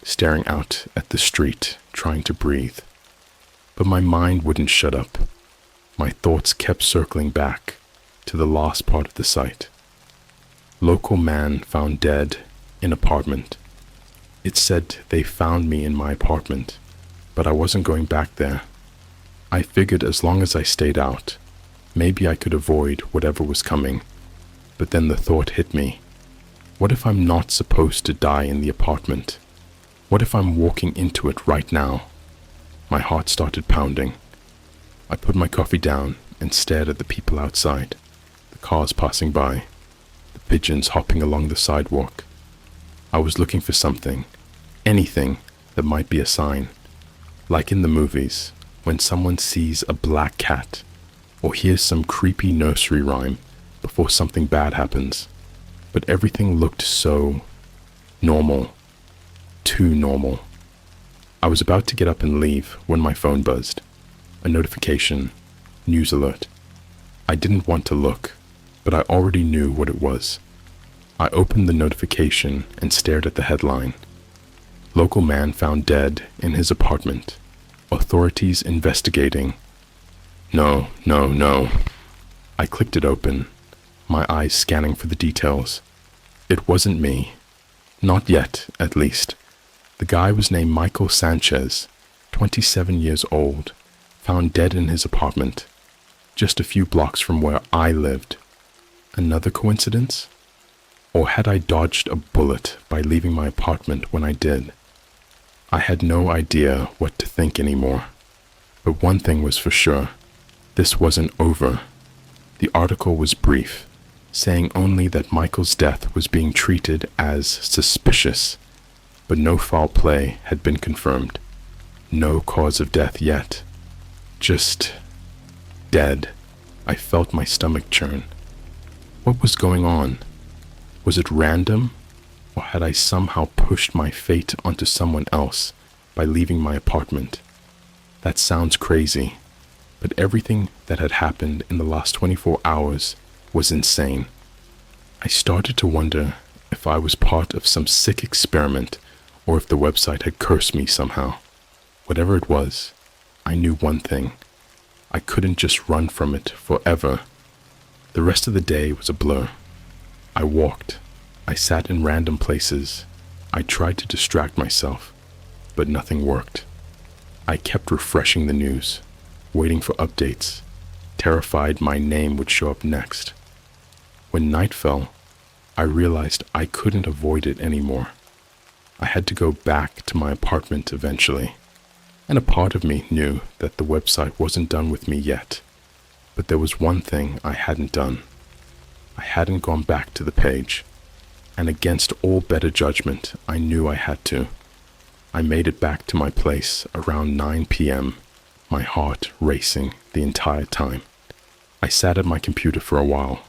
staring out at the street, trying to breathe. But my mind wouldn't shut up. My thoughts kept circling back to the last part of the site. Local man found dead in apartment. It said they found me in my apartment, but I wasn't going back there. I figured as long as I stayed out, maybe I could avoid whatever was coming. But then the thought hit me. What if I'm not supposed to die in the apartment? What if I'm walking into it right now? My heart started pounding. I put my coffee down and stared at the people outside, the cars passing by, the pigeons hopping along the sidewalk. I was looking for something, anything that might be a sign. Like in the movies, when someone sees a black cat or hears some creepy nursery rhyme before something bad happens. But everything looked so Normal. Too normal. I was about to get up and leave when my phone buzzed. A notification. News alert. I didn't want to look, but I already knew what it was. I opened the notification and stared at the headline. Local man found dead in his apartment. Authorities investigating. No. I clicked it open, my eyes scanning for the details. It wasn't me. Not yet, at least. The guy was named Michael Sanchez, 27 years old, found dead in his apartment, just a few blocks from where I lived. Another coincidence? Or had I dodged a bullet by leaving my apartment when I did? I had no idea what to think anymore. But one thing was for sure. This wasn't over. The article was brief, saying only that Michael's death was being treated as suspicious, but no foul play had been confirmed. No cause of death yet. Just dead. I felt my stomach churn. What was going on? Was it random? Or had I somehow pushed my fate onto someone else by leaving my apartment? That sounds crazy, but everything that had happened in the last 24 hours was insane. I started to wonder if I was part of some sick experiment or if the website had cursed me somehow. Whatever it was, I knew one thing. I couldn't just run from it forever. The rest of the day was a blur. I walked. I sat in random places. I tried to distract myself, but nothing worked. I kept refreshing the news, waiting for updates, terrified my name would show up next. When night fell, I realized I couldn't avoid it anymore. I had to go back to my apartment eventually, and a part of me knew that the website wasn't done with me yet. But there was one thing I hadn't done. I hadn't gone back to the page, and against all better judgment, I knew I had to. I made it back to my place around 9 p.m., my heart racing the entire time. I sat at my computer for a while,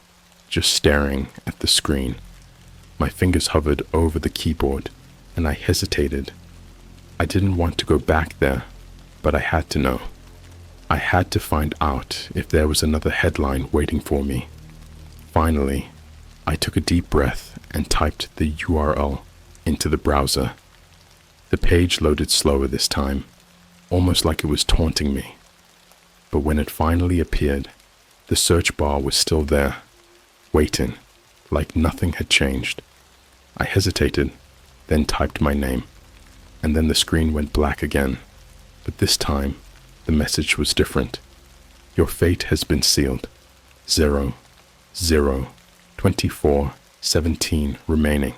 just staring at the screen. My fingers hovered over the keyboard, and I hesitated. I didn't want to go back there, but I had to know. I had to find out if there was another headline waiting for me. Finally, I took a deep breath and typed the URL into the browser. The page loaded slower this time, almost like it was taunting me. But when it finally appeared, the search bar was still there, waiting, like nothing had changed. I hesitated, then typed my name, and then the screen went black again. But this time, the message was different. Your fate has been sealed. 0, 0, 24, 17 remaining.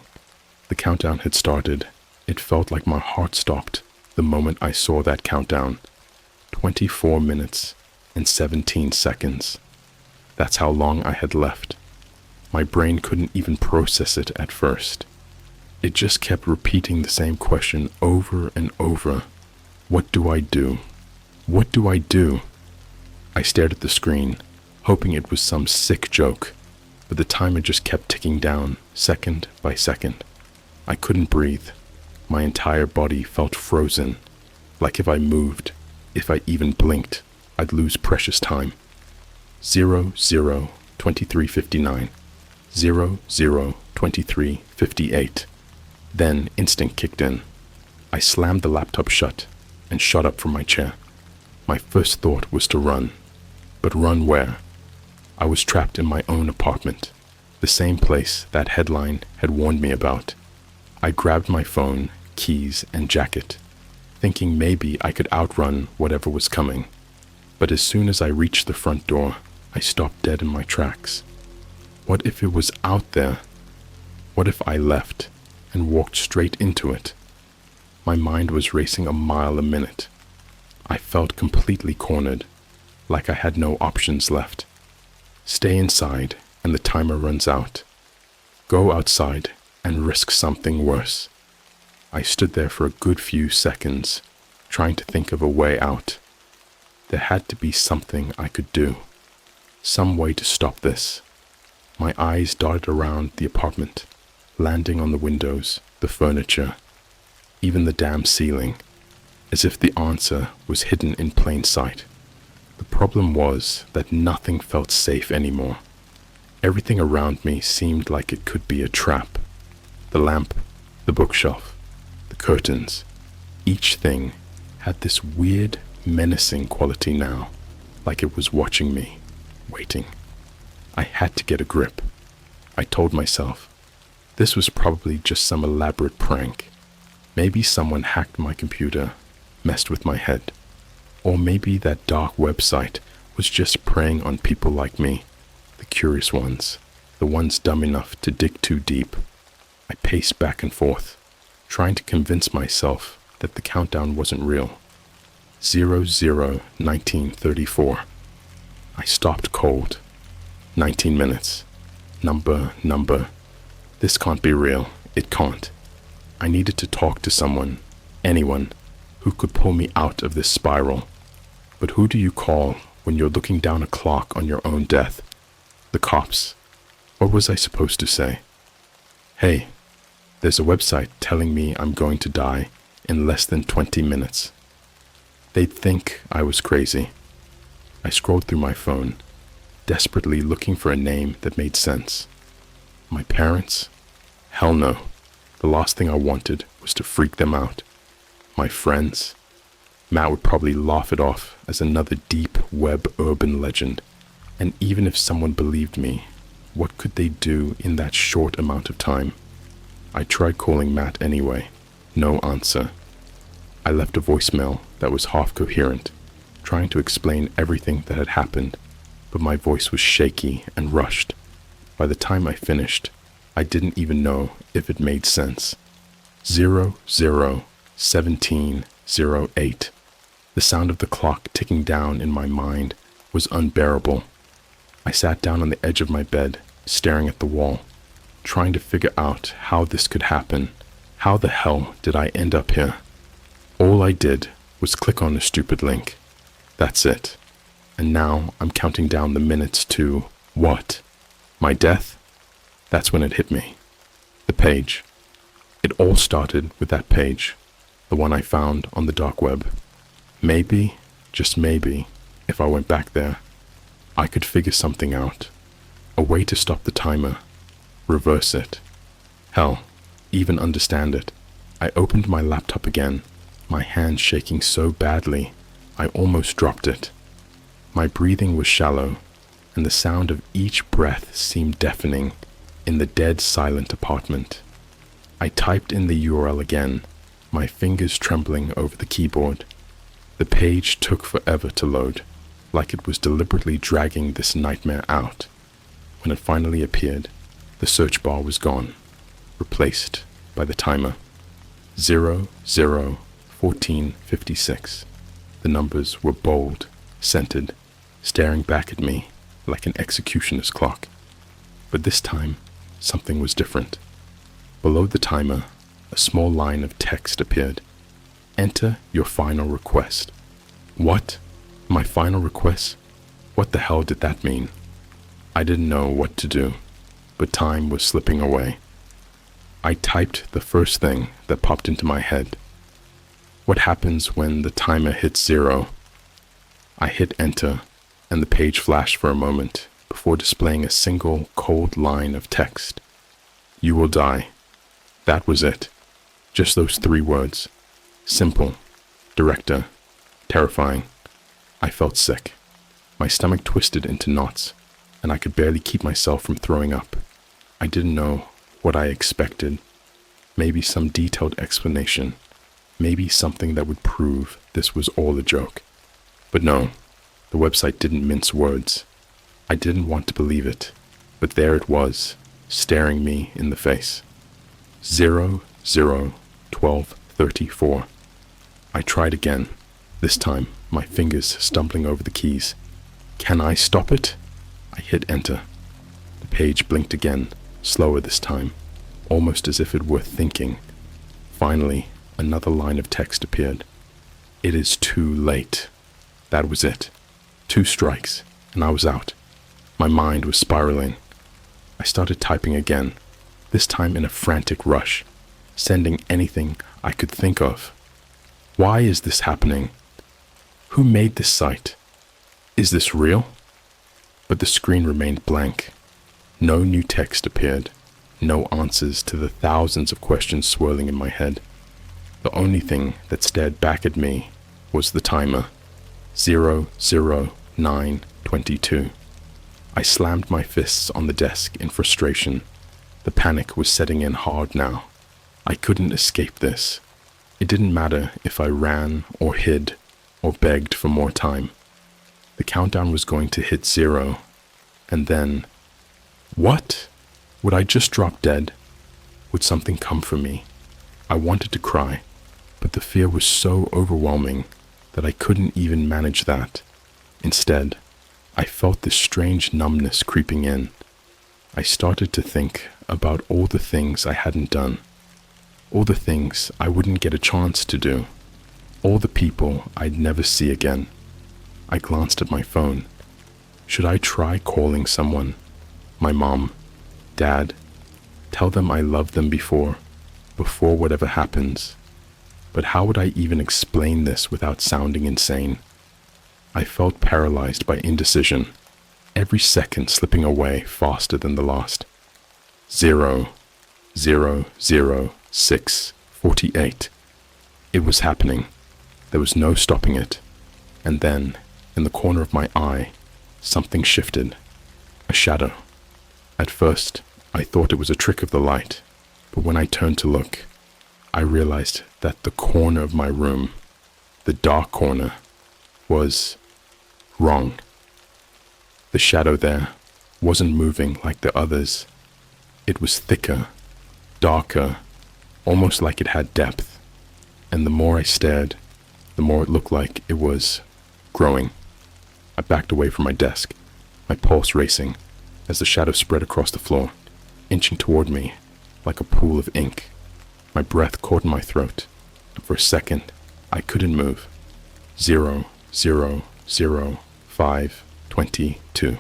The countdown had started. It felt like my heart stopped the moment I saw that countdown. 24 minutes and 17 seconds. That's how long I had left. My brain couldn't even process it at first. It just kept repeating the same question over and over. What do I do? What do I do? I stared at the screen, hoping it was some sick joke, but the timer just kept ticking down, second by second. I couldn't breathe. My entire body felt frozen, like if I moved, if I even blinked, I'd lose precious time. 0, 0, 23:59. 0, 0, 23:58. Then instinct kicked in. I slammed the laptop shut and shot up from my chair. My first thought was to run. But run where? I was trapped in my own apartment, the same place that headline had warned me about. I grabbed my phone, keys, and jacket, thinking maybe I could outrun whatever was coming. But as soon as I reached the front door, I stopped dead in my tracks. What if it was out there? What if I left and walked straight into it? My mind was racing a mile a minute. I felt completely cornered, like I had no options left. Stay inside and the timer runs out. Go outside and risk something worse. I stood there for a good few seconds, trying to think of a way out. There had to be something I could do, some way to stop this. My eyes darted around the apartment, landing on the windows, the furniture, even the damn ceiling, as if the answer was hidden in plain sight. The problem was that nothing felt safe anymore. Everything around me seemed like it could be a trap. The lamp, the bookshelf, the curtains, each thing had this weird, menacing quality now, like it was watching me, waiting. I had to get a grip. I told myself, this was probably just some elaborate prank. Maybe someone hacked my computer, messed with my head. Or maybe that dark website was just preying on people like me, the curious ones, the ones dumb enough to dig too deep. I paced back and forth, trying to convince myself that the countdown wasn't real. 001934. I stopped cold. 19 minutes. Number. This can't be real. It can't. I needed to talk to someone, anyone, who could pull me out of this spiral. But who do you call when you're looking down a clock on your own death? The cops. What was I supposed to say? Hey, there's a website telling me I'm going to die in less than 20 minutes. They'd think I was crazy. I scrolled through my phone, desperately looking for a name that made sense. My parents? Hell no. The last thing I wanted was to freak them out. My friends? Matt would probably laugh it off as another deep web urban legend. And even if someone believed me, what could they do in that short amount of time? I tried calling Matt anyway. No answer. I left a voicemail that was half coherent, trying to explain everything that had happened, but my voice was shaky and rushed. By the time I finished, I didn't even know if it made sense. 001708. The sound of the clock ticking down in my mind was unbearable. I sat down on the edge of my bed, staring at the wall, trying to figure out how this could happen. How the hell did I end up here? All I did was click on the stupid link. That's it. And now I'm counting down the minutes to what? My death? That's when it hit me. The page. It all started with that page, the one I found on the dark web. Maybe, just maybe, if I went back there, I could figure something out. A way to stop the timer, reverse it. Hell, even understand it. I opened my laptop again, my hand shaking so badly I almost dropped it. My breathing was shallow, and the sound of each breath seemed deafening in the dead silent apartment. I typed in the URL again, my fingers trembling over the keyboard. The page took forever to load, like it was deliberately dragging this nightmare out. When it finally appeared, the search bar was gone, replaced by the timer. 001456. The numbers were bold, centered, staring back at me like an executioner's clock. But this time, something was different. Below the timer, a small line of text appeared. Enter your final request. What? My final request? What the hell did that mean? I didn't know what to do, but time was slipping away. I typed the first thing that popped into my head. What happens when the timer hits 0? I hit enter, and the page flashed for a moment before displaying a single cold line of text. You will die. That was it. Just those 3 words. Simple, director, terrifying. I felt sick. My stomach twisted into knots, and I could barely keep myself from throwing up. I didn't know what I expected. Maybe some detailed explanation. Maybe something that would prove this was all a joke. But no, the website didn't mince words. I didn't want to believe it, but there it was, staring me in the face. 001234. I tried again, this time my fingers stumbling over the keys. Can I stop it? I hit enter. The page blinked again, slower this time, almost as if it were thinking. Finally, another line of text appeared. It is too late. That was it. 2 strikes, and I was out. My mind was spiraling. I started typing again, this time in a frantic rush, sending anything I could think of. Why is this happening? Who made this site? Is this real? But the screen remained blank. No new text appeared, no answers to the thousands of questions swirling in my head. The only thing that stared back at me was the timer, 00922. I slammed my fists on the desk in frustration. The panic was setting in hard now. I couldn't escape this. It didn't matter if I ran or hid or begged for more time. The countdown was going to hit 0, and then... What? Would I just drop dead? Would something come for me? I wanted to cry, but the fear was so overwhelming that I couldn't even manage that. Instead, I felt this strange numbness creeping in. I started to think about all the things I hadn't done, all the things I wouldn't get a chance to do, all the people I'd never see again. I glanced at my phone. Should I try calling someone? My mom, dad, tell them I love them before whatever happens. But how would I even explain this without sounding insane? I felt paralyzed by indecision, every second slipping away faster than the last. 0:00:6:48. It was happening. There was no stopping it. And then, in the corner of my eye, something shifted. A shadow. At first, I thought it was a trick of the light, but when I turned to look, I realized that the corner of my room, the dark corner, was wrong. The shadow there wasn't moving like the others. It was thicker, darker, almost like it had depth. And the more I stared, the more it looked like it was growing. I backed away from my desk, my pulse racing, as the shadow spread across the floor, inching toward me like a pool of ink. My breath caught in my throat, and for a second, I couldn't move. 0:00:5:22.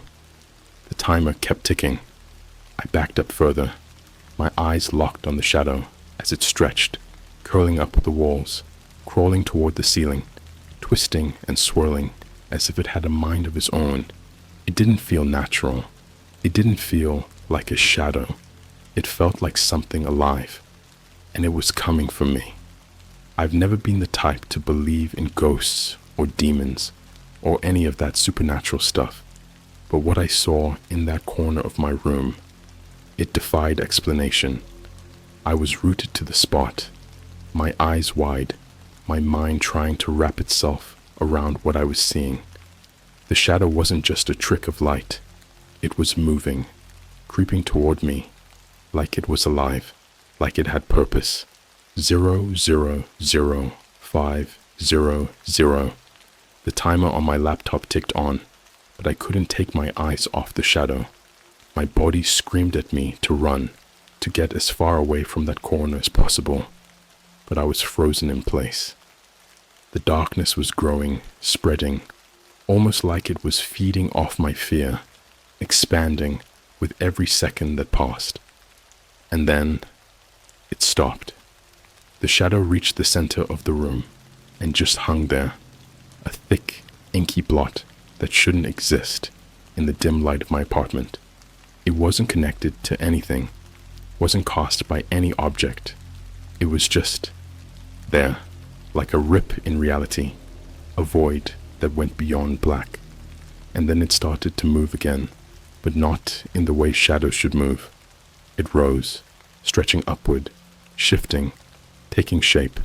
The timer kept ticking. I backed up further, my eyes locked on the shadow as it stretched, curling up the walls, crawling toward the ceiling, twisting and swirling as if it had a mind of its own. It didn't feel natural. It didn't feel like a shadow. It felt like something alive, and it was coming for me. I've never been the type to believe in ghosts or demons or any of that supernatural stuff, but what I saw in that corner of my room, it defied explanation. I was rooted to the spot, my eyes wide, my mind trying to wrap itself around what I was seeing. The shadow wasn't just a trick of light. It was moving, creeping toward me, like it was alive, like it had purpose. 0:00:5:00. The timer on my laptop ticked on, but I couldn't take my eyes off the shadow. My body screamed at me to run, to get as far away from that corner as possible, but I was frozen in place. The darkness was growing, spreading, almost like it was feeding off my fear, expanding with every second that passed. And then it stopped. The shadow reached the center of the room and just hung there, a thick, inky blot that shouldn't exist in the dim light of my apartment. It wasn't connected to anything, wasn't caused by any object. It was just there, like a rip in reality, a void that went beyond black. And then it started to move again, but not in the way shadows should move. It rose, stretching upward, shifting, taking shape.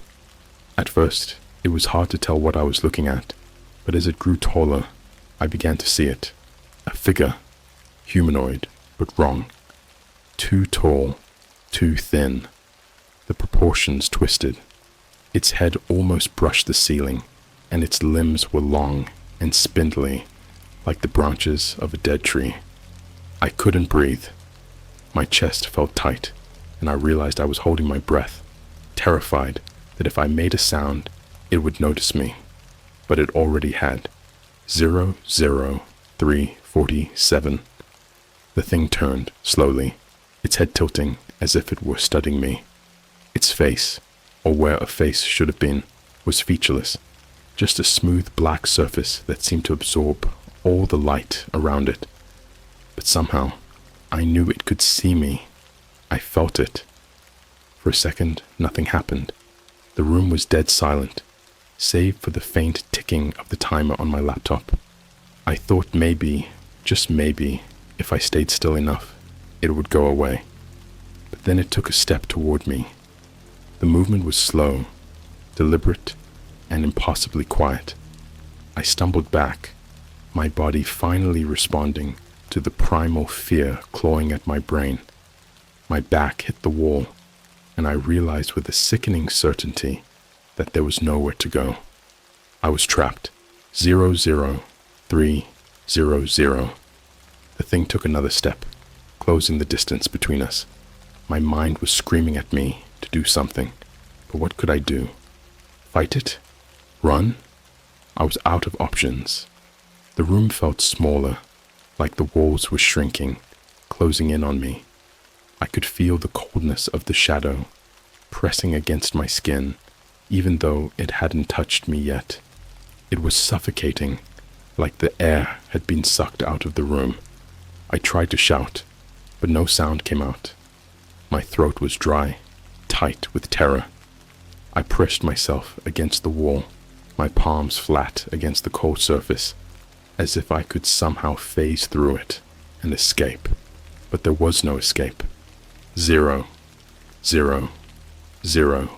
At first, it was hard to tell what I was looking at, but as it grew taller, I began to see it. A figure, humanoid, but wrong. Too tall, too thin. The proportions twisted. Its head almost brushed the ceiling, and its limbs were long and spindly, like the branches of a dead tree. I couldn't breathe. My chest felt tight, and I realized I was holding my breath, terrified that if I made a sound, it would notice me. But it already had. 0:00:3:47. The thing turned, slowly, its head tilting as if it were studying me. Its face, or where a face should have been, was featureless, just a smooth black surface that seemed to absorb all the light around it. But somehow, I knew it could see me. I felt it. For a second, nothing happened. The room was dead silent, save for the faint ticking of the timer on my laptop. I thought maybe, just maybe, if I stayed still enough, it would go away. But then it took a step toward me. The movement was slow, deliberate, and impossibly quiet. I stumbled back, my body finally responding to the primal fear clawing at my brain. My back hit the wall, and I realized with a sickening certainty that there was nowhere to go. I was trapped. 00300. The thing took another step, closing the distance between us. My mind was screaming at me to do something, but what could I do? Fight it? Run? I was out of options. The room felt smaller, like the walls were shrinking, closing in on me. I could feel the coldness of the shadow pressing against my skin, even though it hadn't touched me yet. It was suffocating, like the air had been sucked out of the room. I tried to shout, but no sound came out. My throat was dry, tight with terror. I pressed myself against the wall, my palms flat against the cold surface, as if I could somehow phase through it and escape. But there was no escape. 0, 0, 0,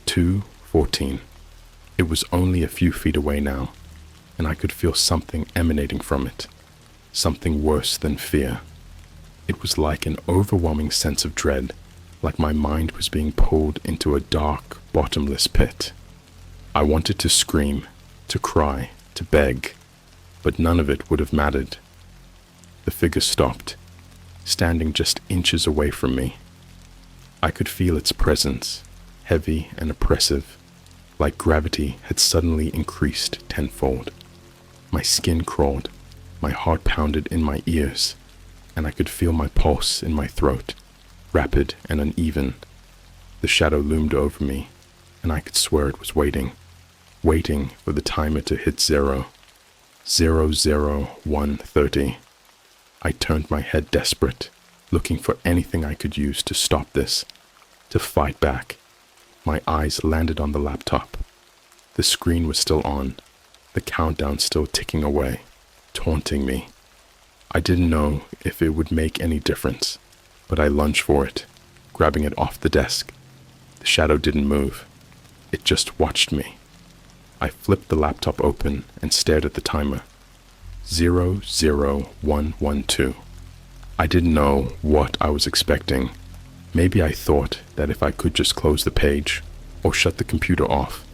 2, 14. It was only a few feet away now, and I could feel something emanating from it, something worse than fear. It was like an overwhelming sense of dread, like my mind was being pulled into a dark, bottomless pit. I wanted to scream, to cry, to beg, but none of it would have mattered. The figure stopped, standing just inches away from me. I could feel its presence, heavy and oppressive, like gravity had suddenly increased tenfold. My skin crawled, my heart pounded in my ears, and I could feel my pulse in my throat, rapid and uneven. The shadow loomed over me, and I could swear it was waiting for the timer to hit 0, 00130. I turned my head desperate, looking for anything I could use to stop this, to fight back. My eyes landed on the laptop. The screen was still on, the countdown still ticking away, taunting me. I didn't know if it would make any difference, but I lunged for it, grabbing it off the desk. The shadow didn't move. It just watched me. I flipped the laptop open and stared at the timer. 00112. I didn't know what I was expecting. Maybe I thought that if I could just close the page or shut the computer off,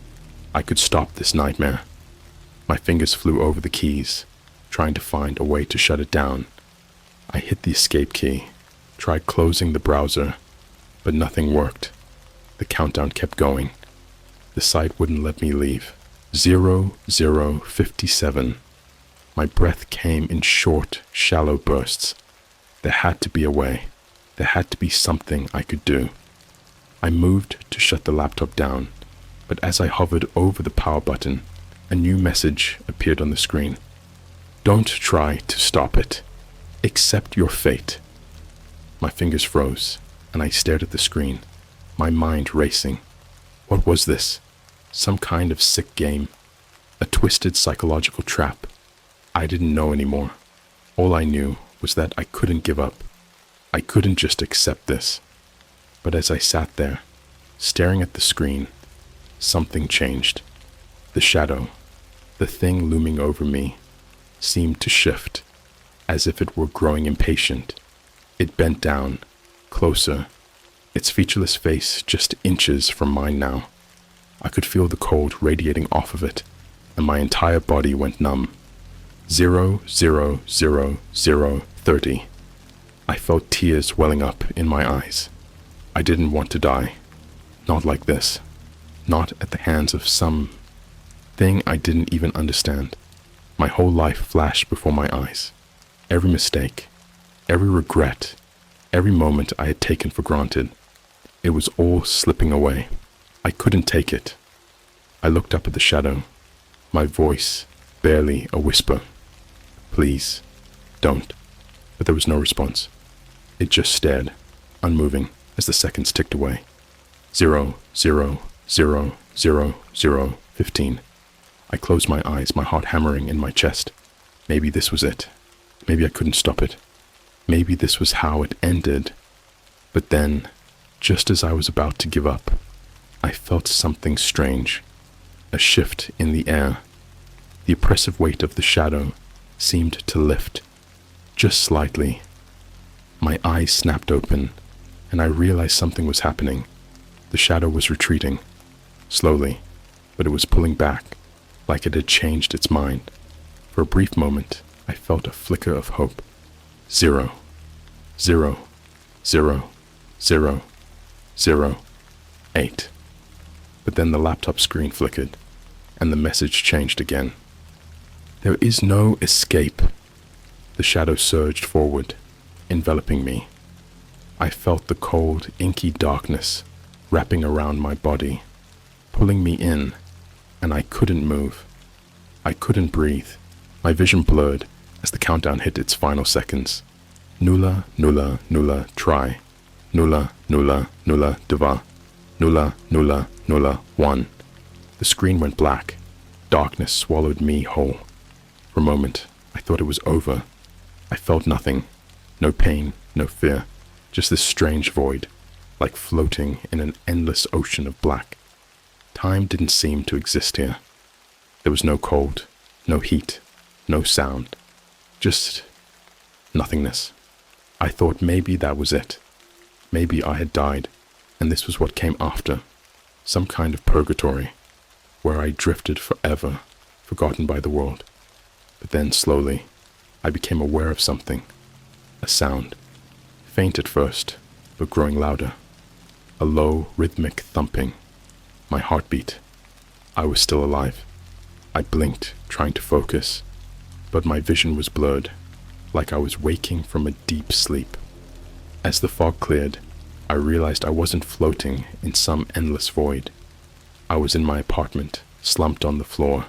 I could stop this nightmare. My fingers flew over the keys, trying to find a way to shut it down. I hit the escape key, tried closing the browser, but nothing worked. The countdown kept going. The site wouldn't let me leave. 0057. My breath came in short, shallow bursts. There had to be a way. There had to be something I could do. I moved to shut the laptop down, but as I hovered over the power button, a new message appeared on the screen. Don't try to stop it. Accept your fate. My fingers froze, and I stared at the screen, my mind racing. What was this? Some kind of sick game? A twisted psychological trap? I didn't know anymore. All I knew was that I couldn't give up. I couldn't just accept this. But as I sat there, staring at the screen, something changed. The shadow, the thing looming over me, seemed to shift, as if it were growing impatient. It bent down, closer, its featureless face just inches from mine now. I could feel the cold radiating off of it, and my entire body went numb. 00030. I felt tears welling up in my eyes. I didn't want to die. Not like this. Not at the hands of some thing I didn't even understand. My whole life flashed before my eyes. Every mistake, every regret, Every moment I had taken for granted. It was all slipping away. I couldn't take it. I looked up at the shadow, my voice barely a whisper. Please, don't. But there was no response. It just stared, unmoving, as the seconds ticked away. 0, 0, 0, 0, 0, 15. I closed my eyes, my heart hammering in my chest. Maybe this was it. Maybe I couldn't stop it. Maybe this was how it ended. But then, just as I was about to give up, I felt something strange. A shift in the air. The oppressive weight of the shadow seemed to lift, just slightly. My eyes snapped open, and I realized something was happening. The shadow was retreating, slowly, but it was pulling back, like it had changed its mind. For a brief moment, I felt a flicker of hope. 0, 0, 0, 0, 0, 8. But then the laptop screen flickered, and the message changed again. There is no escape. The shadow surged forward, enveloping me. I felt the cold, inky darkness wrapping around my body, pulling me in, and I couldn't move. I couldn't breathe. My vision blurred as the countdown hit its final seconds. Nulla, nulla, nulla, try. Nulla, nulla, nulla, dva. Nulla, nulla, nulla, 1. The screen went black. Darkness swallowed me whole. For a moment, I thought it was over. I felt nothing. No pain, no fear. Just this strange void, like floating in an endless ocean of black. Time didn't seem to exist here. There was no cold, no heat, no sound. Just nothingness. I thought maybe that was it. Maybe I had died, and this was what came after. Some kind of purgatory, where I drifted forever, forgotten by the world. But then, slowly, I became aware of something. A sound. Faint at first, but growing louder. A low, rhythmic thumping. My heartbeat. I was still alive. I blinked, trying to focus, but my vision was blurred, like I was waking from a deep sleep. As the fog cleared, I realized I wasn't floating in some endless void. I was in my apartment, slumped on the floor,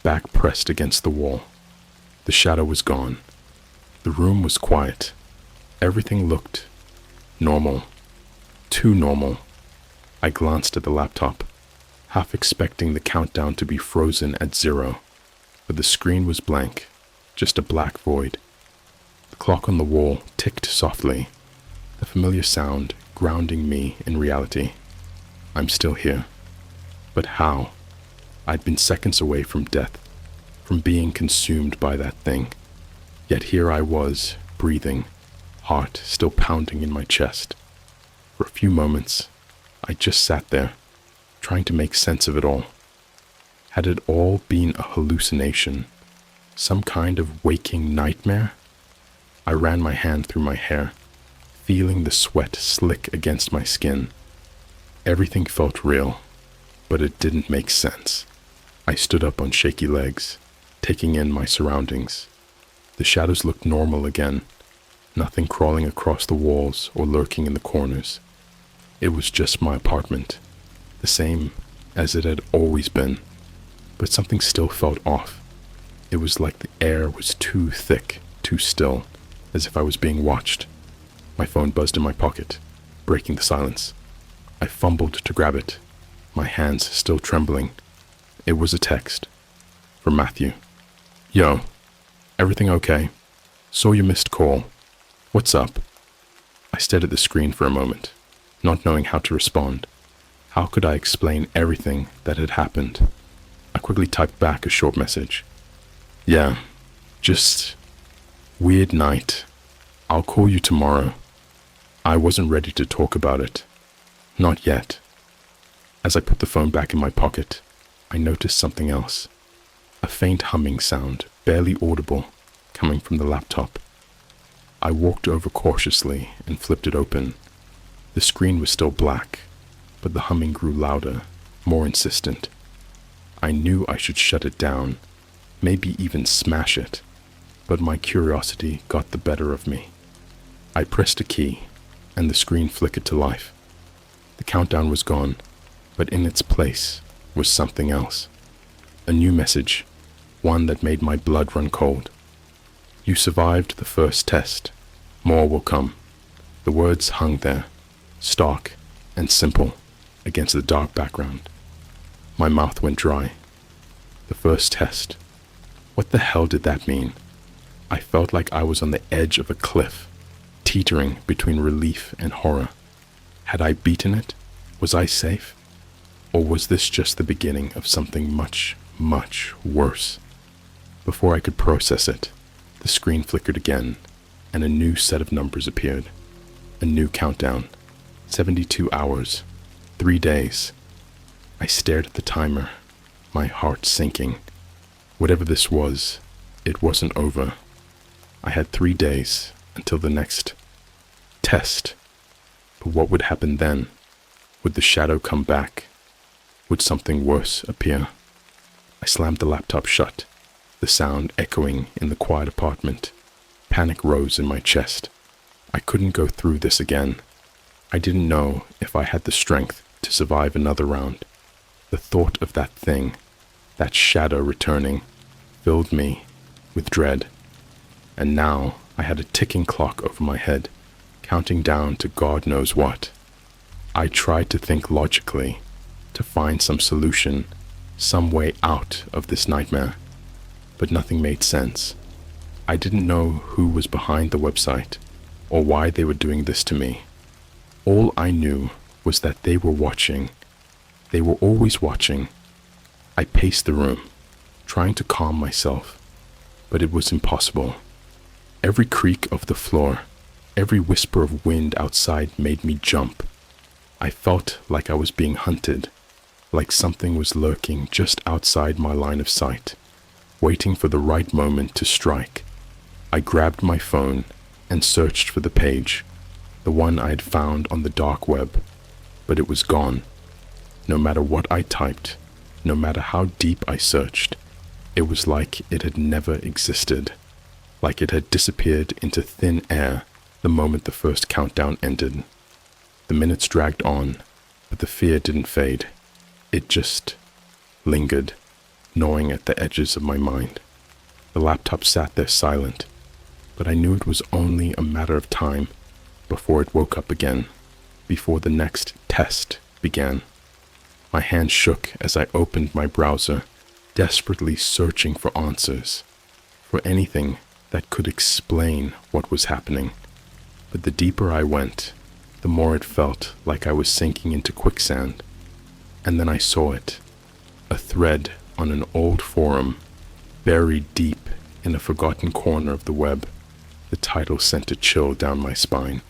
back pressed against the wall. The shadow was gone. The room was quiet. Everything looked normal. Too normal. I glanced at the laptop, half expecting the countdown to be frozen at 0, but the screen was blank, just a black void. The clock on the wall ticked softly, a familiar sound grounding me in reality. I'm still here. But how? I'd been seconds away from death, from being consumed by that thing. Yet here I was, breathing, heart still pounding in my chest. For a few moments, I just sat there, trying to make sense of it all. Had it all been a hallucination? Some kind of waking nightmare? I ran my hand through my hair, feeling the sweat slick against my skin. Everything felt real, but it didn't make sense. I stood up on shaky legs, taking in my surroundings. The shadows looked normal again, nothing crawling across the walls or lurking in the corners. It was just my apartment, the same as it had always been, but something still felt off. It was like the air was too thick, too still, as if I was being watched. My phone buzzed in my pocket, breaking the silence. I fumbled to grab it, my hands still trembling. It was a text from Matthew. Yo, everything okay? Saw your missed call. What's up? I stared at the screen for a moment, not knowing how to respond. How could I explain everything that had happened? I quickly typed back a short message. Yeah, just weird night. I'll call you tomorrow. I wasn't ready to talk about it. Not yet. As I put the phone back in my pocket, I noticed something else. A faint humming sound, barely audible, coming from the laptop. I walked over cautiously and flipped it open. The screen was still black, but the humming grew louder, more insistent. I knew I should shut it down, maybe even smash it, but my curiosity got the better of me. I pressed a key, and the screen flickered to life. The countdown was gone, but in its place was something else. A new message, one that made my blood run cold. You survived the first test. More will come. The words hung there, stark and simple, against the dark background. My mouth went dry. The first test. What the hell did that mean? I felt like I was on the edge of a cliff, teetering between relief and horror. Had I beaten it? Was I safe? Or was this just the beginning of something much, much worse? Before I could process it, the screen flickered again, and a new set of numbers appeared. A new countdown. 72 hours. 3 days. I stared at the timer, my heart sinking. Whatever this was, it wasn't over. I had 3 days until the next test. But what would happen then? Would the shadow come back? Would something worse appear? I slammed the laptop shut, the sound echoing in the quiet apartment. Panic rose in my chest. I couldn't go through this again. I didn't know if I had the strength to survive another round. The thought of that thing, that shadow returning, filled me with dread. And now I had a ticking clock over my head, counting down to God knows what. I tried to think logically, to find some solution, some way out of this nightmare, but nothing made sense. I didn't know who was behind the website, or why they were doing this to me. All I knew was that they were watching. They were always watching. I paced the room, trying to calm myself, but it was impossible. Every creak of the floor, every whisper of wind outside made me jump. I felt like I was being hunted, like something was lurking just outside my line of sight, waiting for the right moment to strike. I grabbed my phone and searched for the page, the one I had found on the dark web, but it was gone. No matter what I typed, no matter how deep I searched, it was like it had never existed, like it had disappeared into thin air the moment the first countdown ended. The minutes dragged on, but the fear didn't fade. It just lingered, gnawing at the edges of my mind. The laptop sat there silent, but I knew it was only a matter of time before it woke up again, before the next test began. My hand shook as I opened my browser, desperately searching for answers, for anything that could explain what was happening. But the deeper I went, the more it felt like I was sinking into quicksand. And then I saw it, a thread on an old forum, buried deep in a forgotten corner of the web. The title sent a chill down my spine.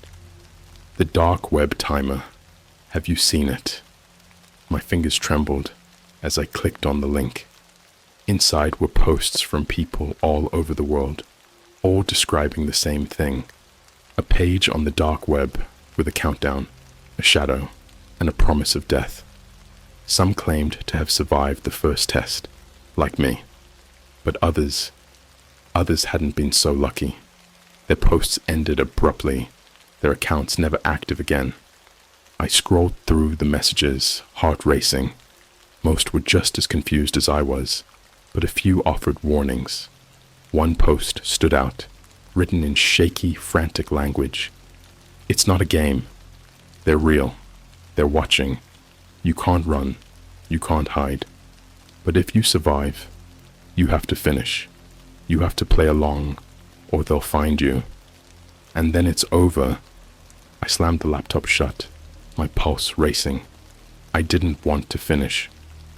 The Dark Web Timer. Have you seen it? My fingers trembled as I clicked on the link. Inside were posts from people all over the world, all describing the same thing. A page on the dark web with a countdown, a shadow, and a promise of death. Some claimed to have survived the first test, like me, but others hadn't been so lucky. Their posts ended abruptly, their accounts never active again. I scrolled through the messages, heart racing. Most were just as confused as I was, but a few offered warnings. One post stood out, written in shaky, frantic language. It's not a game. They're real. They're watching. You can't run. You can't hide. But if you survive, you have to finish. You have to play along, or they'll find you. And then it's over. I slammed the laptop shut, my pulse racing. I didn't want to finish.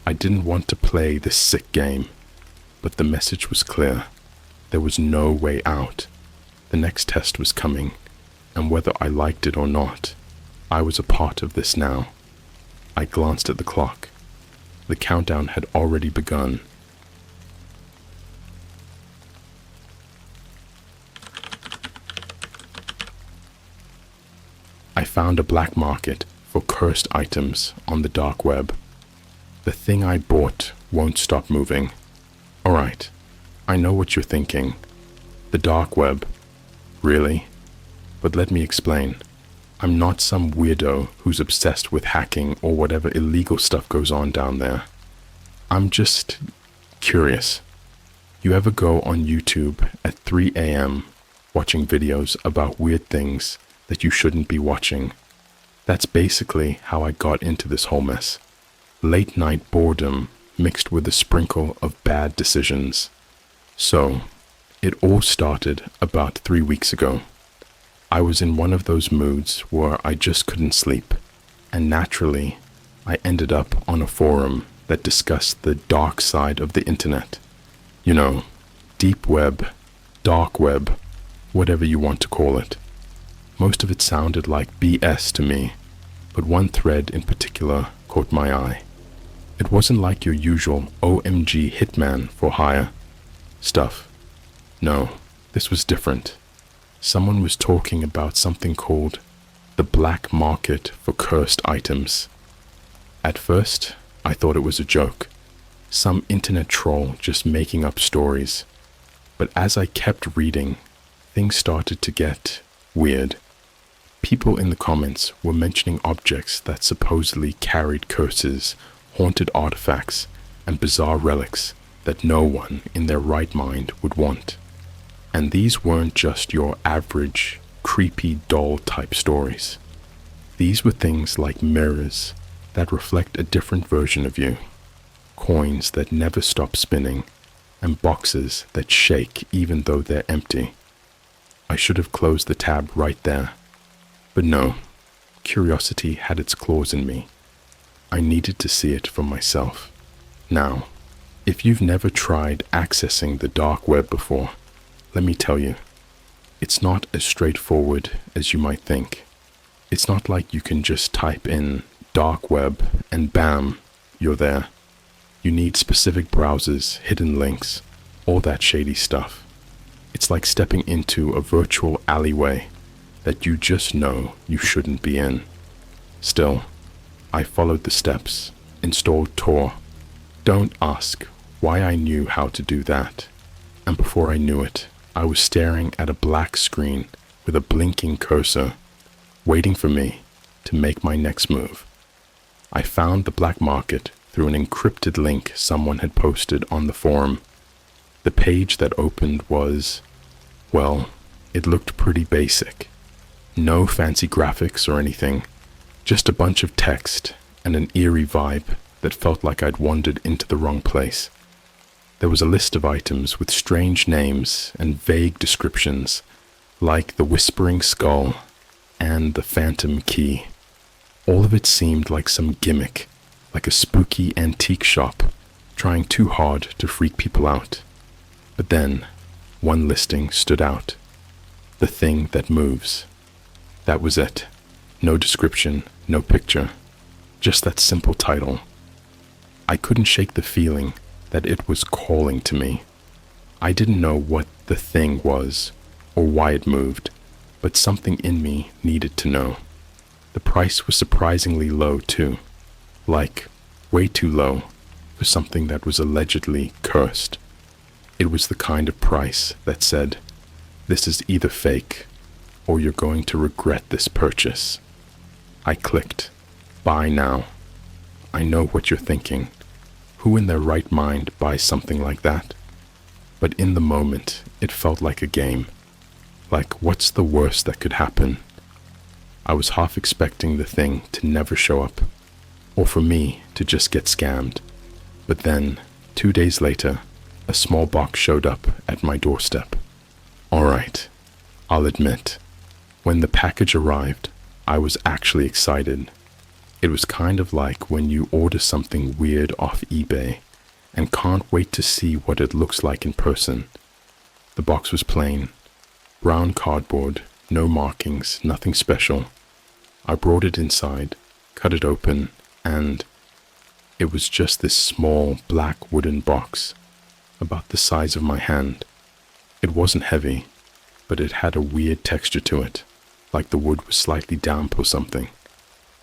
I didn't want to play this sick game. But the message was clear. There was no way out. The next test was coming, and whether I liked it or not, I was a part of this now. I glanced at the clock. The countdown had already begun. I found a black market for cursed items on the dark web. The thing I bought won't stop moving. All right, I know what you're thinking. The dark web. Really? But let me explain. I'm not some weirdo who's obsessed with hacking or whatever illegal stuff goes on down there. I'm just curious. You ever go on YouTube at 3 a.m. watching videos about weird things that you shouldn't be watching? That's basically how I got into this whole mess. Late night boredom mixed with a sprinkle of bad decisions. So, it all started about 3 weeks ago. I was in one of those moods where I just couldn't sleep, and naturally, I ended up on a forum that discussed the dark side of the internet. You know, deep web, dark web, whatever you want to call it. Most of it sounded like BS to me, but one thread in particular caught my eye. It wasn't like your usual OMG hitman for hire stuff. No, this was different. Someone was talking about something called the black market for cursed items. At first, I thought it was a joke. Some internet troll just making up stories. But as I kept reading, things started to get weird. People in the comments were mentioning objects that supposedly carried curses, haunted artifacts, and bizarre relics that no one in their right mind would want. And these weren't just your average, creepy doll type stories. These were things like mirrors that reflect a different version of you, coins that never stop spinning, and boxes that shake even though they're empty. I should have closed the tab right there. But no, curiosity had its claws in me. I needed to see it for myself. Now, if you've never tried accessing the dark web before, let me tell you, it's not as straightforward as you might think. It's not like you can just type in dark web and bam, you're there. You need specific browsers, hidden links, all that shady stuff. It's like stepping into a virtual alleyway that you just know you shouldn't be in. Still, I followed the steps, installed Tor. Don't ask why I knew how to do that. And before I knew it, I was staring at a black screen with a blinking cursor, waiting for me to make my next move. I found the black market through an encrypted link someone had posted on the forum. The page that opened was, well, it looked pretty basic. No fancy graphics or anything, just a bunch of text and an eerie vibe that felt like I'd wandered into the wrong place. There was a list of items with strange names and vague descriptions, like the Whispering Skull and the Phantom Key. All of it seemed like some gimmick, like a spooky antique shop, trying too hard to freak people out. But then, one listing stood out. The thing that moves. That was it. No description, no picture. Just that simple title. I couldn't shake the feeling that it was calling to me. I didn't know what the thing was or why it moved, but something in me needed to know. The price was surprisingly low too, like way too low for something that was allegedly cursed. It was the kind of price that said, this is either fake or you're going to regret this purchase. I clicked, buy now. I know what you're thinking. Who in their right mind buys something like that? But in the moment, it felt like a game. Like, what's the worst that could happen? I was half expecting the thing to never show up, or for me to just get scammed. But then, 2 days later, a small box showed up at my doorstep. Alright, I'll admit, when the package arrived, I was actually excited. It was kind of like when you order something weird off eBay and can't wait to see what it looks like in person. The box was plain, brown cardboard, no markings, nothing special. I brought it inside, cut it open, and it was just this small black wooden box, about the size of my hand. It wasn't heavy, but it had a weird texture to it, like the wood was slightly damp or something.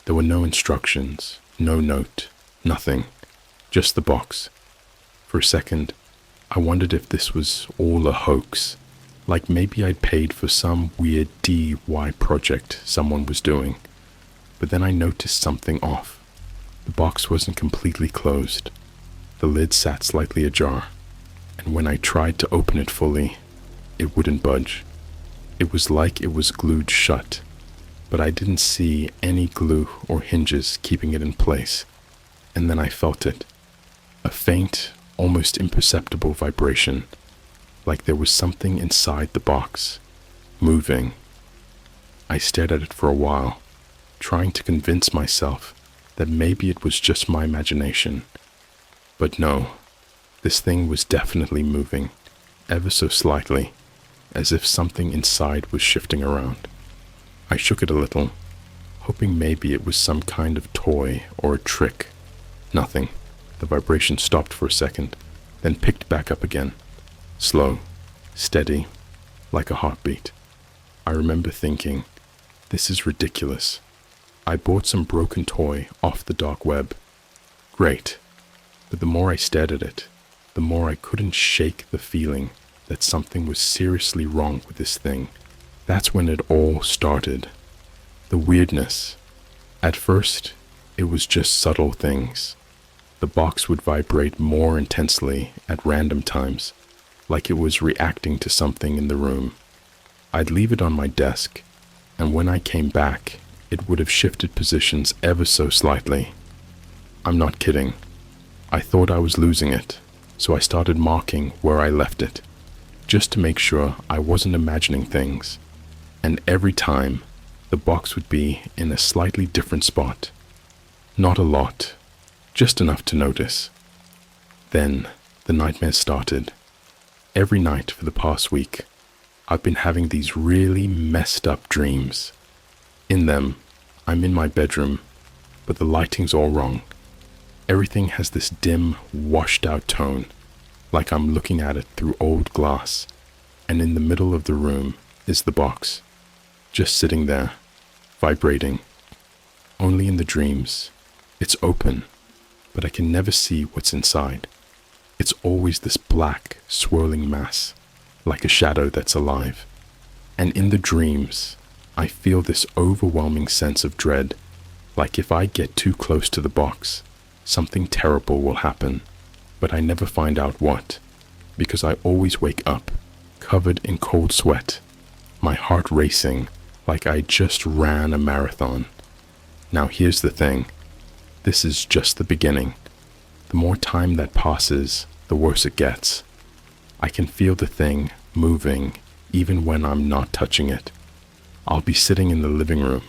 There were no instructions, no note, nothing, just the box. For a second, I wondered if this was all a hoax, like maybe I'd paid for some weird DIY project someone was doing. But then I noticed something off. The box wasn't completely closed. The lid sat slightly ajar, and when I tried to open it fully, it wouldn't budge. It was like it was glued shut, but I didn't see any glue or hinges keeping it in place. And then I felt it. A faint, almost imperceptible vibration, like there was something inside the box, moving. I stared at it for a while, trying to convince myself that maybe it was just my imagination. But no, this thing was definitely moving, ever so slightly, as if something inside was shifting around. I shook it a little, hoping maybe it was some kind of toy or a trick. Nothing. The vibration stopped for a second, then picked back up again. Slow, steady, like a heartbeat. I remember thinking, this is ridiculous. I bought some broken toy off the dark web. Great. But the more I stared at it, the more I couldn't shake the feeling that something was seriously wrong with this thing. That's when it all started. The weirdness. At first, it was just subtle things. The box would vibrate more intensely at random times, like it was reacting to something in the room. I'd leave it on my desk, and when I came back, it would have shifted positions ever so slightly. I'm not kidding. I thought I was losing it, so I started marking where I left it, just to make sure I wasn't imagining things. And every time, the box would be in a slightly different spot. Not a lot, just enough to notice. Then, the nightmares started. Every night for the past week, I've been having these really messed up dreams. In them, I'm in my bedroom, but the lighting's all wrong. Everything has this dim, washed-out tone, like I'm looking at it through old glass, and in the middle of the room is the box, just sitting there, vibrating. Only in the dreams, it's open, but I can never see what's inside. It's always this black, swirling mass, like a shadow that's alive. And in the dreams, I feel this overwhelming sense of dread, like if I get too close to the box, something terrible will happen, but I never find out what, because I always wake up, covered in cold sweat, my heart racing like I just ran a marathon. Now here's the thing, this is just the beginning. The more time that passes, the worse it gets. I can feel the thing moving even when I'm not touching it. I'll be sitting in the living room,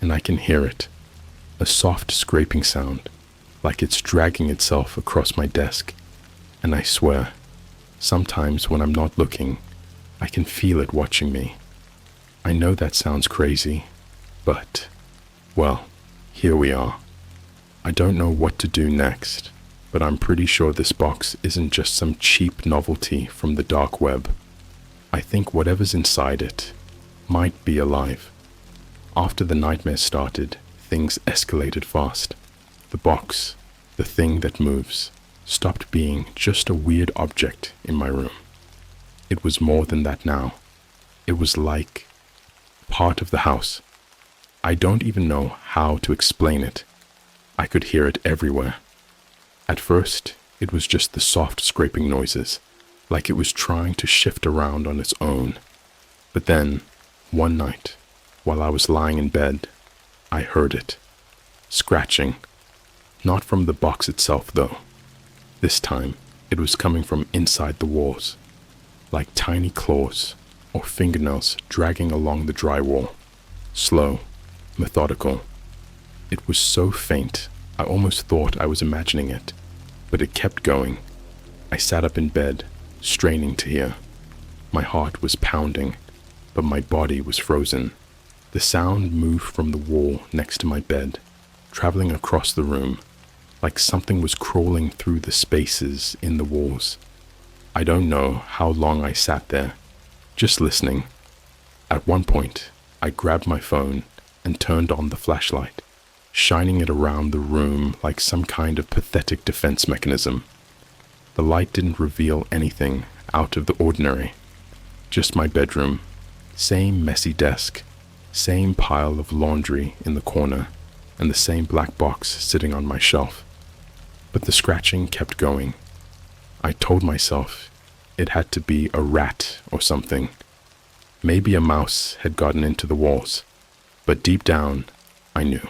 and I can hear it, a soft scraping sound, like it's dragging itself across my desk. And I swear, sometimes when I'm not looking, I can feel it watching me. I know that sounds crazy, but, well, here we are. I don't know what to do next, but I'm pretty sure this box isn't just some cheap novelty from the dark web. I think whatever's inside it might be alive. After the nightmare started, things escalated fast. The box, the thing that moves, stopped being just a weird object in my room. It was more than that now. It was like part of the house. I don't even know how to explain it. I could hear it everywhere. At first, it was just the soft scraping noises, like it was trying to shift around on its own. But then, one night, while I was lying in bed, I heard it. Scratching. Not from the box itself, though. This time, it was coming from inside the walls, like tiny claws or fingernails dragging along the drywall. Slow, methodical. It was so faint, I almost thought I was imagining it, but it kept going. I sat up in bed, straining to hear. My heart was pounding, but my body was frozen. The sound moved from the wall next to my bed, traveling across the room, like something was crawling through the spaces in the walls. I don't know how long I sat there, just listening. At one point, I grabbed my phone and turned on the flashlight, shining it around the room like some kind of pathetic defense mechanism. The light didn't reveal anything out of the ordinary, Just my bedroom. Same messy desk. Same pile of laundry in the corner. And the same black box sitting on my shelf. But the scratching kept going. I told myself it had to be a rat or something. Maybe a mouse had gotten into the walls. But deep down, I knew.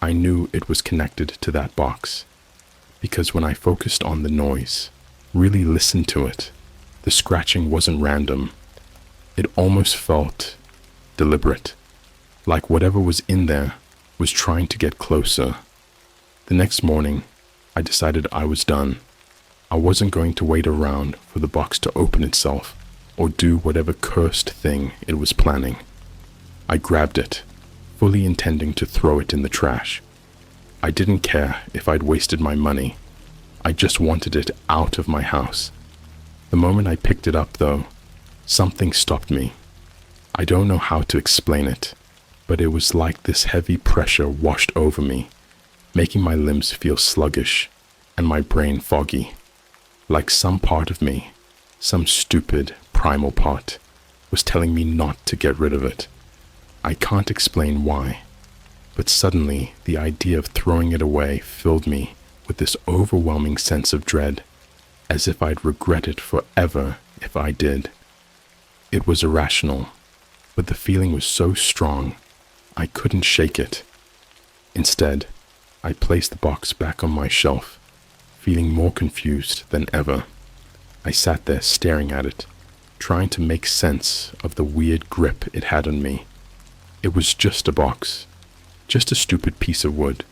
I knew it was connected to that box. Because when I focused on the noise, really listened to it, the scratching wasn't random. It almost felt deliberate, like whatever was in there was trying to get closer. The next morning, I decided I was done. I wasn't going to wait around for the box to open itself or do whatever cursed thing it was planning. I grabbed it, fully intending to throw it in the trash. I didn't care if I'd wasted my money. I just wanted it out of my house. The moment I picked it up, though, something stopped me. I don't know how to explain it, but it was like this heavy pressure washed over me, making my limbs feel sluggish and my brain foggy. Like some part of me, some stupid primal part, was telling me not to get rid of it. I can't explain why, but suddenly the idea of throwing it away filled me with this overwhelming sense of dread, as if I'd regret it forever if I did. It was irrational, but the feeling was so strong, I couldn't shake it. Instead, I placed the box back on my shelf, feeling more confused than ever. I sat there staring at it, trying to make sense of the weird grip it had on me. It was just a box, just a stupid piece of wood.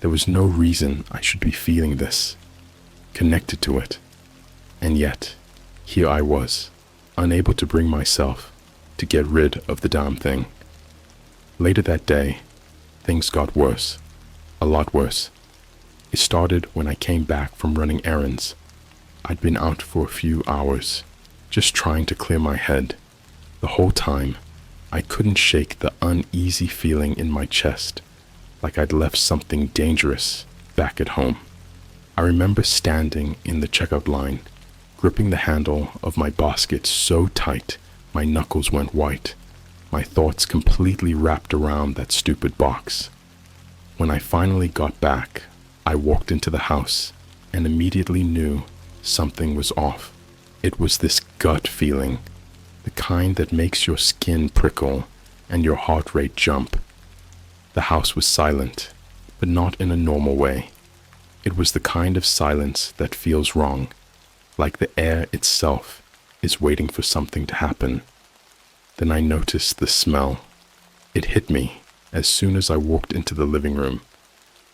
There was no reason I should be feeling this, connected to it. And yet, here I was, unable to bring myself to get rid of the damn thing. Later that day, things got worse, a lot worse. It started when I came back from running errands. I'd been out for a few hours, just trying to clear my head. The whole time, I couldn't shake the uneasy feeling in my chest, like I'd left something dangerous back at home. I remember standing in the checkout line, gripping the handle of my basket so tight my knuckles went white, my thoughts completely wrapped around that stupid box. When I finally got back, I walked into the house and immediately knew something was off. It was this gut feeling, the kind that makes your skin prickle and your heart rate jump. The house was silent, but not in a normal way. It was the kind of silence that feels wrong, like the air itself is waiting for something to happen. Then I noticed the smell. It hit me as soon as I walked into the living room.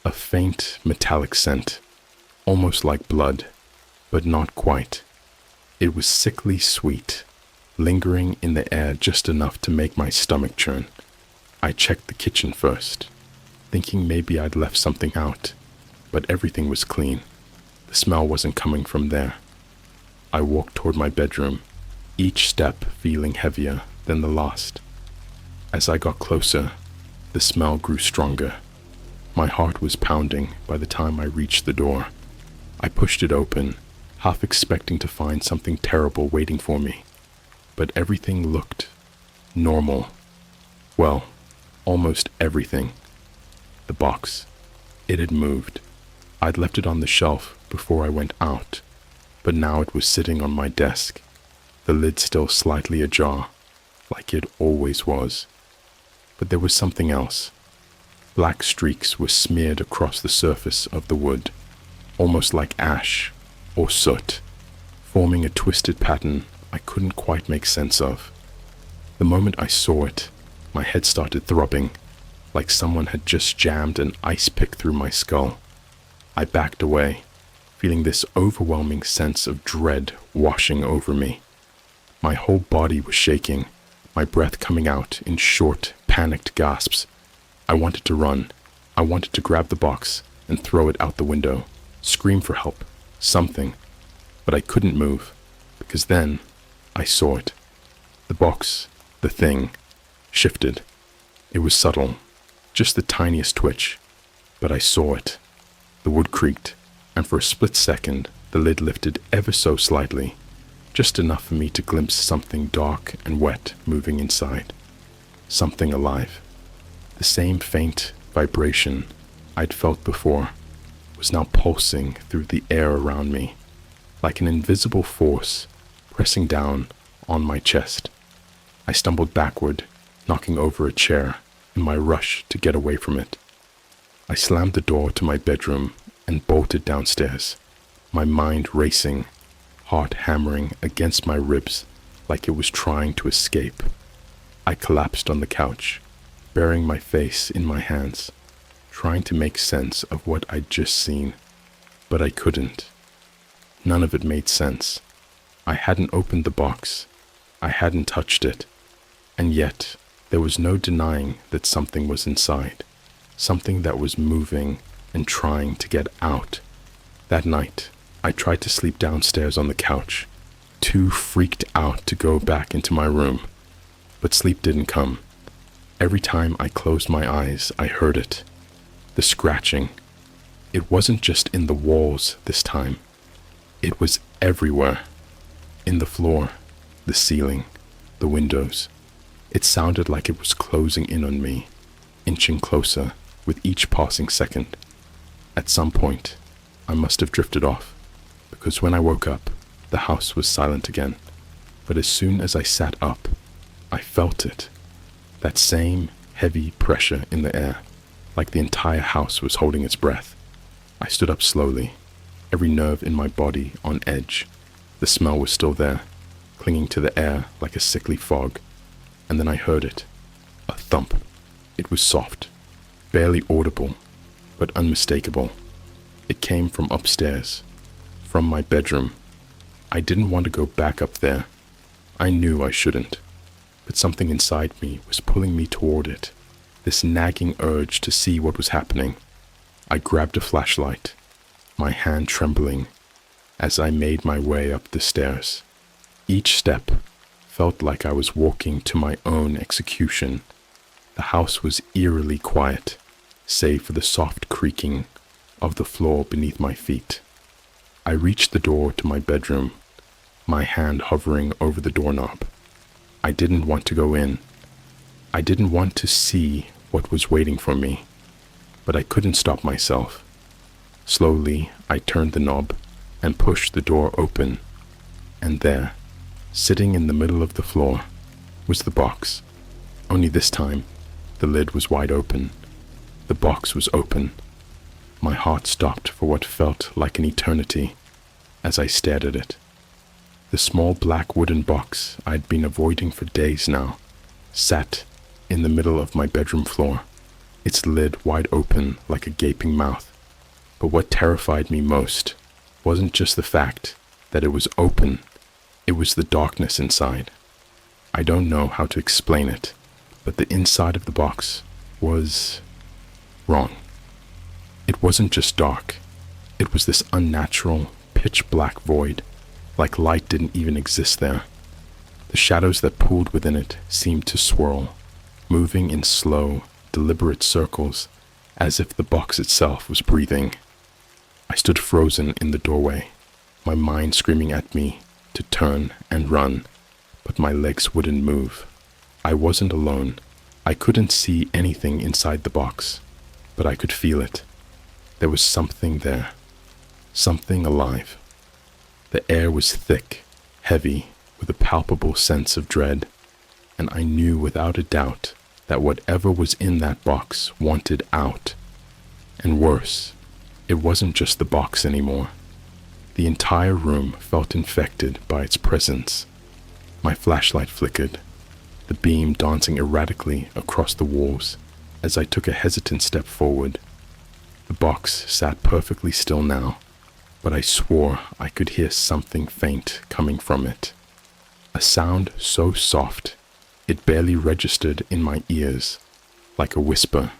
A faint metallic scent, almost like blood, but not quite. It was sickly sweet, lingering in the air just enough to make my stomach churn. I checked the kitchen first, thinking maybe I'd left something out, but everything was clean. The smell wasn't coming from there. I walked toward my bedroom, each step feeling heavier than the last. As I got closer, the smell grew stronger. My heart was pounding by the time I reached the door. I pushed it open, half expecting to find something terrible waiting for me. But everything looked normal. Well, almost everything. The box. It had moved. I'd left it on the shelf before I went out, but now it was sitting on my desk, the lid still slightly ajar, like it always was. But there was something else. Black streaks were smeared across the surface of the wood, almost like ash or soot, forming a twisted pattern I couldn't quite make sense of. The moment I saw it, my head started throbbing, like someone had just jammed an ice pick through my skull. I backed away, feeling this overwhelming sense of dread washing over me. My whole body was shaking, my breath coming out in short, panicked gasps. I wanted to run. I wanted to grab the box and throw it out the window, scream for help, something. But I couldn't move, because then I saw it. The box, the thing, shifted. It was subtle, just the tiniest twitch, but I saw it. The wood creaked, and for a split second, the lid lifted ever so slightly. just enough for me to glimpse something dark and wet moving inside, something alive. The same faint vibration I'd felt before was now pulsing through the air around me, like an invisible force pressing down on my chest. I stumbled backward, knocking over a chair in my rush to get away from it. I slammed the door to my bedroom and bolted downstairs, my mind racing, heart hammering against my ribs like it was trying to escape. I collapsed on the couch, burying my face in my hands, trying to make sense of what I'd just seen, but I couldn't. None of it made sense. I hadn't opened the box, I hadn't touched it, and yet there was no denying that something was inside, something that was moving and trying to get out. That night, I tried to sleep downstairs on the couch, too freaked out to go back into my room, but sleep didn't come. Every time I closed my eyes, I heard it. The scratching. It wasn't just in the walls this time. It was everywhere. In the floor, the ceiling, the windows. It sounded like it was closing in on me, inching closer with each passing second. At some point, I must have drifted off, because when I woke up, the house was silent again. But as soon as I sat up, I felt it. That same heavy pressure in the air, like the entire house was holding its breath. I stood up slowly, every nerve in my body on edge. The smell was still there, clinging to the air like a sickly fog. And then I heard it. A thump. It was soft, barely audible, but unmistakable. It came from upstairs, from my bedroom. I didn't want to go back up there. I knew I shouldn't, but something inside me was pulling me toward it, this nagging urge to see what was happening. I grabbed a flashlight, my hand trembling, as I made my way up the stairs. Each step felt like I was walking to my own execution. The house was eerily quiet, save for the soft creaking of the floor beneath my feet. I reached the door to my bedroom, my hand hovering over the doorknob. I didn't want to go in. I didn't want to see what was waiting for me, but I couldn't stop myself. Slowly, I turned the knob and pushed the door open, and there, sitting in the middle of the floor, was the box. Only this time, the lid was wide open. The box was open. My heart stopped for what felt like an eternity as I stared at it. The small black wooden box I'd been avoiding for days now sat in the middle of my bedroom floor, its lid wide open like a gaping mouth. But what terrified me most wasn't just the fact that it was open, it was the darkness inside. I don't know how to explain it, but the inside of the box was wrong. It wasn't just dark, it was this unnatural, pitch-black void, like light didn't even exist there. The shadows that pooled within it seemed to swirl, moving in slow, deliberate circles, as if the box itself was breathing. I stood frozen in the doorway, my mind screaming at me to turn and run, but my legs wouldn't move. I wasn't alone. I couldn't see anything inside the box, but I could feel it. There was something there, something alive. The air was thick, heavy, with a palpable sense of dread, and I knew without a doubt that whatever was in that box wanted out. And worse, it wasn't just the box anymore. The entire room felt infected by its presence. My flashlight flickered, the beam dancing erratically across the walls as I took a hesitant step forward. The box sat perfectly still now, but I swore I could hear something faint coming from it. A sound so soft, it barely registered in my ears, like a whisper,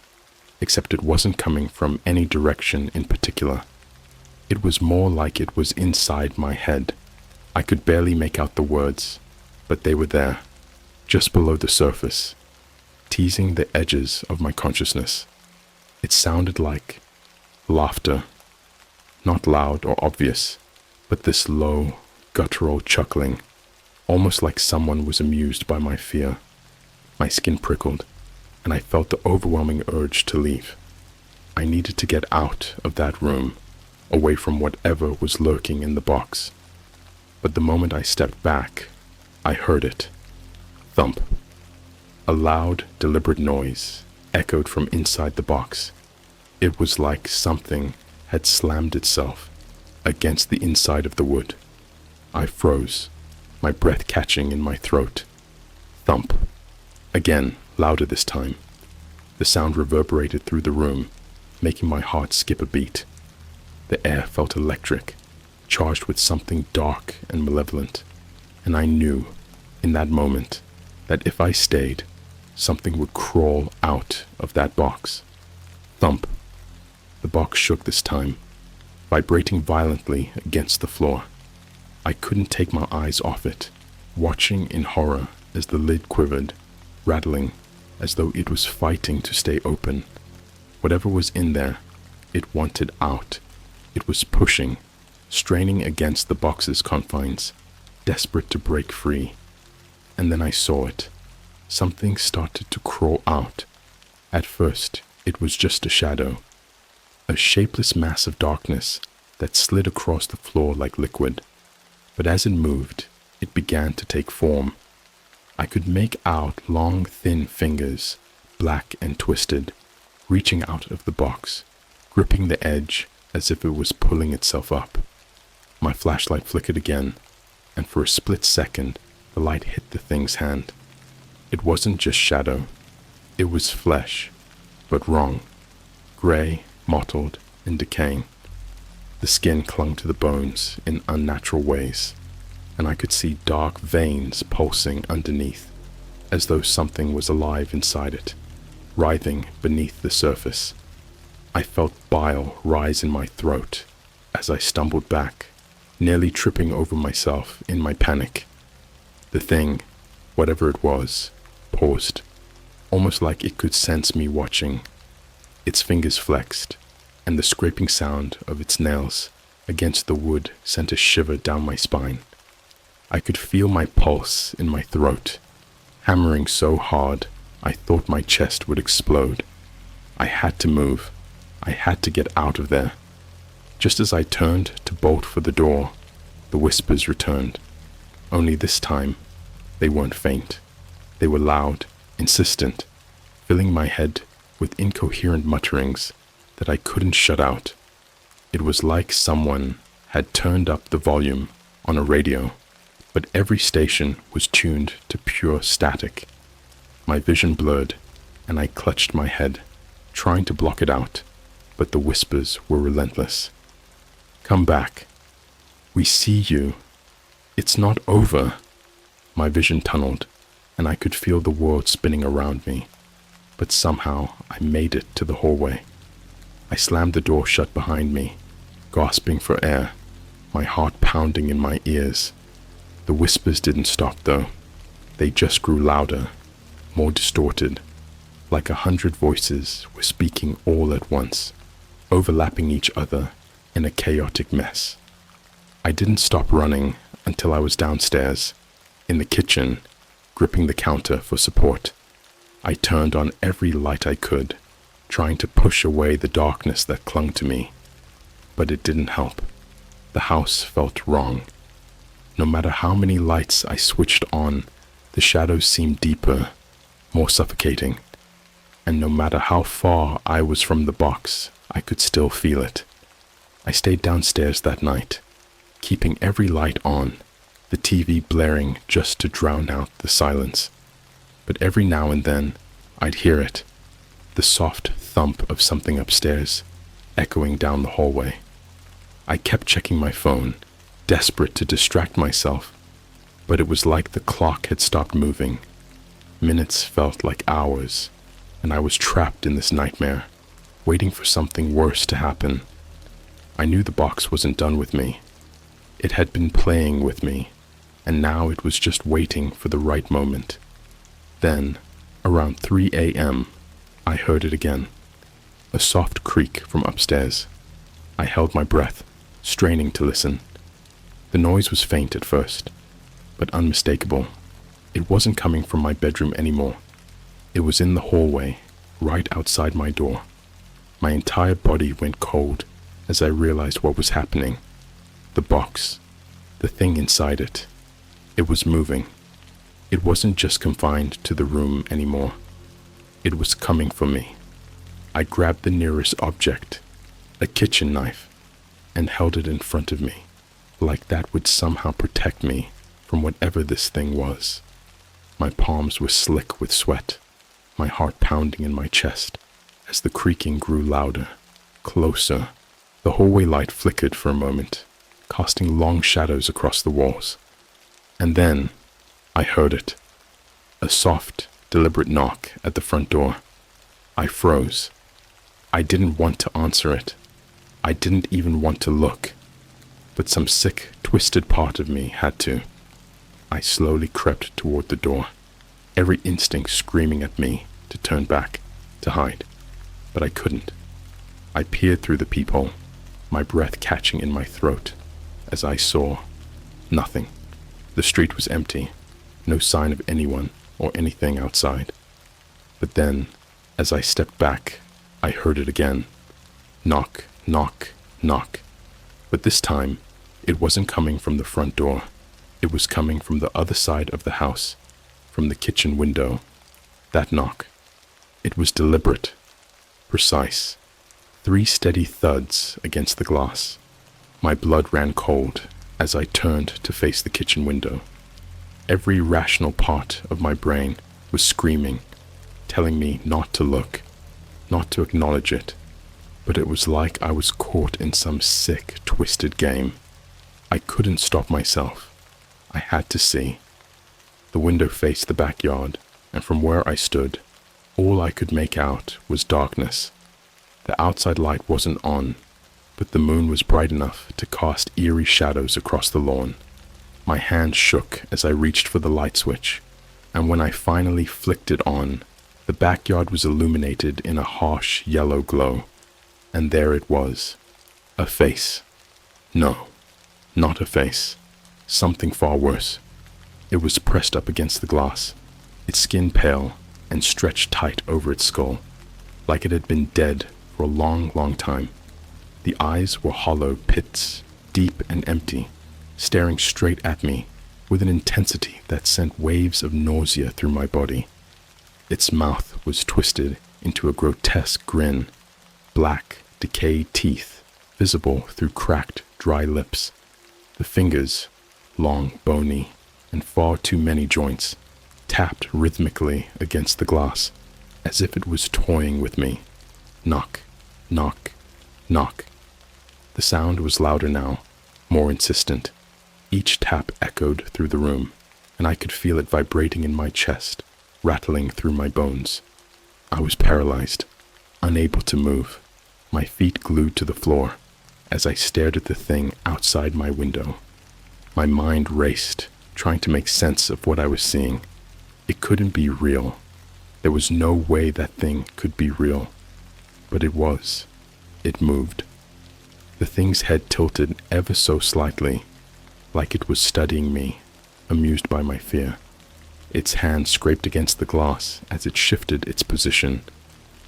except it wasn't coming from any direction in particular. It was more like it was inside my head. I could barely make out the words, but they were there, just below the surface, teasing the edges of my consciousness. It sounded like laughter, not loud or obvious, but this low, guttural chuckling, almost like someone was amused by my fear. My skin prickled, and I felt the overwhelming urge to leave. I needed to get out of that room, away from whatever was lurking in the box. But the moment I stepped back, I heard it. Thump. A loud, deliberate noise echoed from inside the box. It was like something had slammed itself against the inside of the wood. I froze, my breath catching in my throat. Thump. Again, louder this time. The sound reverberated through the room, making my heart skip a beat. The air felt electric, charged with something dark and malevolent, and I knew, in that moment, that if I stayed, something would crawl out of that box. Thump. The box shook this time, vibrating violently against the floor. I couldn't take my eyes off it, watching in horror as the lid quivered, rattling as though it was fighting to stay open. Whatever was in there, it wanted out. It was pushing, straining against the box's confines, desperate to break free. And then I saw it. Something started to crawl out. At first, it was just a shadow, a shapeless mass of darkness that slid across the floor like liquid. But as it moved, it began to take form. I could make out long, thin fingers, black and twisted, reaching out of the box, gripping the edge as if it was pulling itself up. My flashlight flickered again, and for a split second, the light hit the thing's hand. It wasn't just shadow. It was flesh, but wrong. Gray, mottled, and decaying. The skin clung to the bones in unnatural ways, and I could see dark veins pulsing underneath, as though something was alive inside it, writhing beneath the surface. I felt bile rise in my throat as I stumbled back, nearly tripping over myself in my panic. The thing, whatever it was, paused, almost like it could sense me watching. Its fingers flexed, and the scraping sound of its nails against the wood sent a shiver down my spine. I could feel my pulse in my throat, hammering so hard I thought my chest would explode. I had to move. I had to get out of there. Just as I turned to bolt for the door, the whispers returned. Only this time, they weren't faint. They were loud, insistent, filling my head with incoherent mutterings that I couldn't shut out. It was like someone had turned up the volume on a radio, but every station was tuned to pure static. My vision blurred, and I clutched my head, trying to block it out, but the whispers were relentless. Come back. We see you. It's not over. My vision tunneled, and I could feel the world spinning around me, but somehow I made it to the hallway. I slammed the door shut behind me, gasping for air, my heart pounding in my ears. The whispers didn't stop though. They just grew louder, more distorted, like 100 voices were speaking all at once, overlapping each other in a chaotic mess. I didn't stop running until I was downstairs, in the kitchen, gripping the counter for support. I turned on every light I could, trying to push away the darkness that clung to me. But it didn't help. The house felt wrong. No matter how many lights I switched on, the shadows seemed deeper, more suffocating. And no matter how far I was from the box, I could still feel it. I stayed downstairs that night, keeping every light on, the TV blaring just to drown out the silence. But every now and then, I'd hear it, the soft thump of something upstairs, echoing down the hallway. I kept checking my phone, desperate to distract myself, but it was like the clock had stopped moving. Minutes felt like hours, and I was trapped in this nightmare, waiting for something worse to happen. I knew the box wasn't done with me. It had been playing with me, and now it was just waiting for the right moment. Then, around 3 a.m., I heard it again, a soft creak from upstairs. I held my breath, straining to listen. The noise was faint at first, but unmistakable. It wasn't coming from my bedroom anymore. It was in the hallway, right outside my door. My entire body went cold as I realized what was happening. The box, the thing inside it, it was moving. It wasn't just confined to the room anymore. It was coming for me. I grabbed the nearest object, a kitchen knife, and held it in front of me, like that would somehow protect me from whatever this thing was. My palms were slick with sweat, my heart pounding in my chest as the creaking grew louder, closer. The hallway light flickered for a moment, casting long shadows across the walls. And then I heard it. A soft, deliberate knock at the front door. I froze. I didn't want to answer it. I didn't even want to look. But some sick, twisted part of me had to. I slowly crept toward the door, every instinct screaming at me to turn back, to hide. But I couldn't. I peered through the peephole, my breath catching in my throat, as I saw nothing. The street was empty, no sign of anyone or anything outside. But then, as I stepped back, I heard it again. Knock, knock, knock. But this time, it wasn't coming from the front door. It was coming from the other side of the house, from the kitchen window. That knock. It was deliberate, precise. 3 steady thuds against the glass. My blood ran cold as I turned to face the kitchen window. Every rational part of my brain was screaming, telling me not to look, not to acknowledge it. But it was like I was caught in some sick, twisted game. I couldn't stop myself. I had to see. The window faced the backyard, and from where I stood, all I could make out was darkness. The outside light wasn't on, but the moon was bright enough to cast eerie shadows across the lawn. My hand shook as I reached for the light switch, and when I finally flicked it on, the backyard was illuminated in a harsh yellow glow. And there it was. A face. No, not a face. Something far worse. It was pressed up against the glass, its skin pale and stretched tight over its skull, like it had been dead for a long, long time. The eyes were hollow pits, deep and empty, staring straight at me with an intensity that sent waves of nausea through my body. Its mouth was twisted into a grotesque grin, black, decayed teeth visible through cracked, dry lips. The fingers, long, bony, and far too many joints, tapped rhythmically against the glass, as if it was toying with me. Knock, knock, knock. The sound was louder now, more insistent. Each tap echoed through the room, and I could feel it vibrating in my chest, rattling through my bones. I was paralyzed, unable to move, my feet glued to the floor, as I stared at the thing outside my window. My mind raced, trying to make sense of what I was seeing. It couldn't be real. There was no way that thing could be real. But it was. It moved. The thing's head tilted ever so slightly, like it was studying me, amused by my fear. Its hand scraped against the glass as it shifted its position,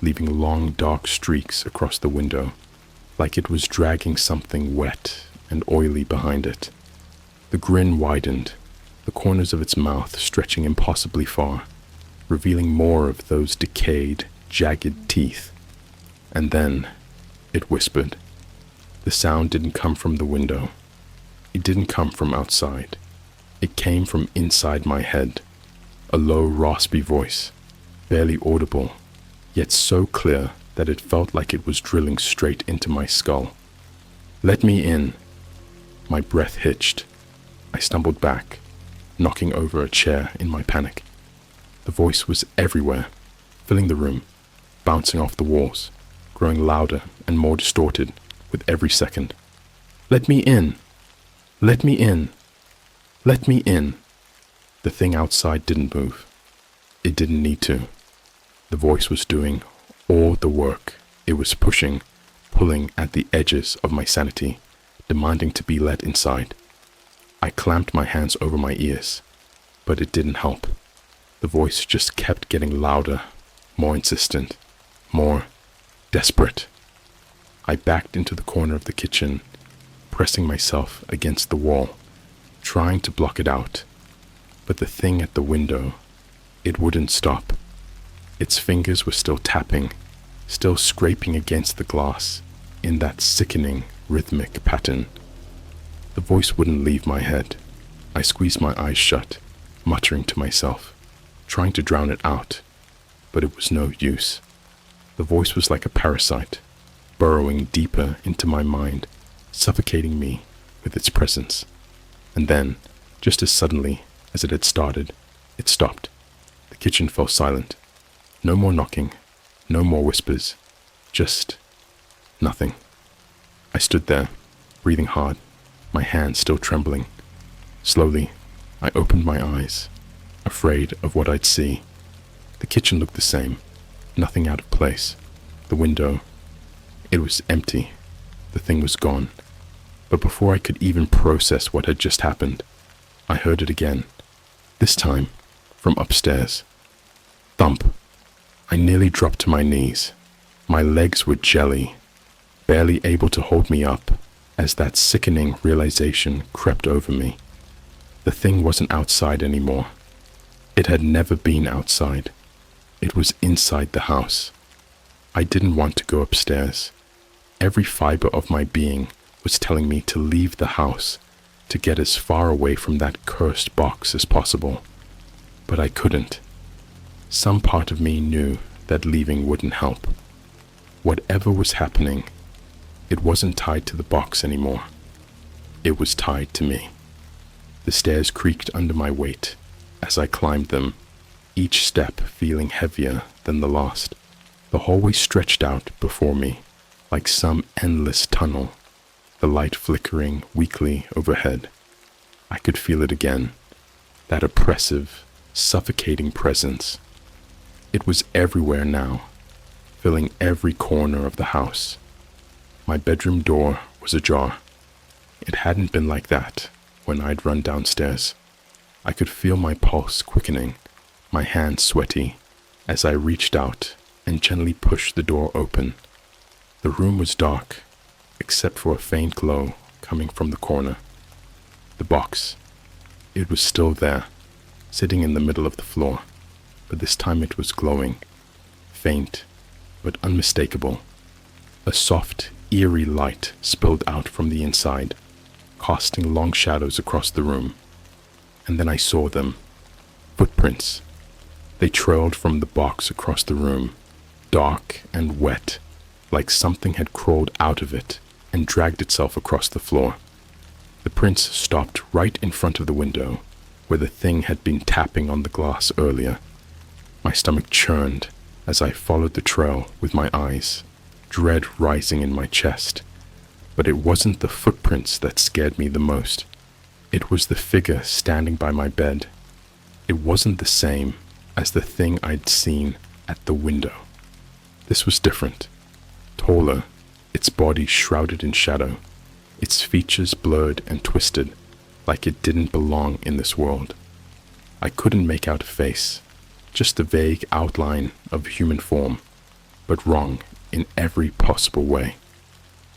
leaving long dark streaks across the window, like it was dragging something wet and oily behind it. The grin widened, the corners of its mouth stretching impossibly far, revealing more of those decayed, jagged teeth. And then it whispered. The sound didn't come from the window. It didn't come from outside. It came from inside my head. A low, raspy voice, barely audible, yet so clear that it felt like it was drilling straight into my skull. Let me in. My breath hitched. I stumbled back, knocking over a chair in my panic. The voice was everywhere, filling the room, bouncing off the walls, growing louder and more distorted with every second. Let me in. Let me in. Let me in. The thing outside didn't move. It didn't need to. The voice was doing all the work. It was pushing, pulling at the edges of my sanity, demanding to be let inside. I clamped my hands over my ears, but it didn't help. The voice just kept getting louder, more insistent, more desperate. I backed into the corner of the kitchen, pressing myself against the wall, trying to block it out. But the thing at the window, it wouldn't stop. Its fingers were still tapping, still scraping against the glass in that sickening, rhythmic pattern. The voice wouldn't leave my head. I squeezed my eyes shut, muttering to myself, trying to drown it out, but it was no use. The voice was like a parasite, burrowing deeper into my mind, suffocating me with its presence. And then, just as suddenly as it had started, it stopped. The kitchen fell silent. No more knocking, no more whispers, just nothing. I stood there, breathing hard, my hands still trembling. Slowly, I opened my eyes, afraid of what I'd see. The kitchen looked the same, nothing out of place. The window, it was empty. The thing was gone. But before I could even process what had just happened, I heard it again, this time from upstairs. Thump. I nearly dropped to my knees. My legs were jelly, barely able to hold me up as that sickening realization crept over me. The thing wasn't outside anymore. It had never been outside. It was inside the house. I didn't want to go upstairs. Every fiber of my being was telling me to leave the house, to get as far away from that cursed box as possible. But I couldn't. Some part of me knew that leaving wouldn't help. Whatever was happening, it wasn't tied to the box anymore. It was tied to me. The stairs creaked under my weight as I climbed them, each step feeling heavier than the last. The hallway stretched out before me like some endless tunnel, the light flickering weakly overhead. I could feel it again, that oppressive, suffocating presence. It was everywhere now, filling every corner of the house. My bedroom door was ajar. It hadn't been like that when I'd run downstairs. I could feel my pulse quickening, my hands sweaty, as I reached out and gently pushed the door open. The room was dark, except for a faint glow coming from the corner. The box, it was still there, sitting in the middle of the floor, but this time it was glowing, faint, but unmistakable. A soft, eerie light spilled out from the inside, casting long shadows across the room. And then I saw them. Footprints. They trailed from the box across the room, dark and wet, like something had crawled out of it and dragged itself across the floor. The prints stopped right in front of the window, where the thing had been tapping on the glass earlier. My stomach churned as I followed the trail with my eyes, dread rising in my chest. But it wasn't the footprints that scared me the most. It was the figure standing by my bed. It wasn't the same as the thing I'd seen at the window. This was different. Taller, its body shrouded in shadow, its features blurred and twisted, like it didn't belong in this world. I couldn't make out a face, just a vague outline of human form, but wrong in every possible way.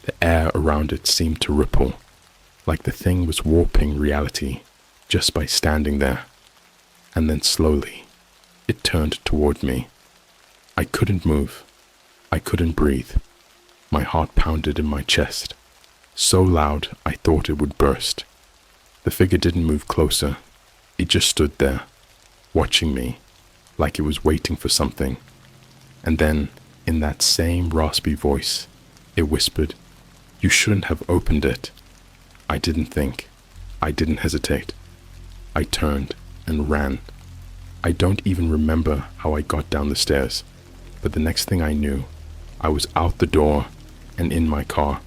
The air around it seemed to ripple, like the thing was warping reality just by standing there. And then slowly, it turned toward me. I couldn't move. I couldn't breathe. My heart pounded in my chest, so loud I thought it would burst. The figure didn't move closer. It just stood there, watching me, like it was waiting for something. And then, in that same raspy voice, it whispered, "You shouldn't have opened it." I didn't think. I didn't hesitate. I turned and ran. I don't even remember how I got down the stairs, but the next thing I knew, I was out the door and in my car,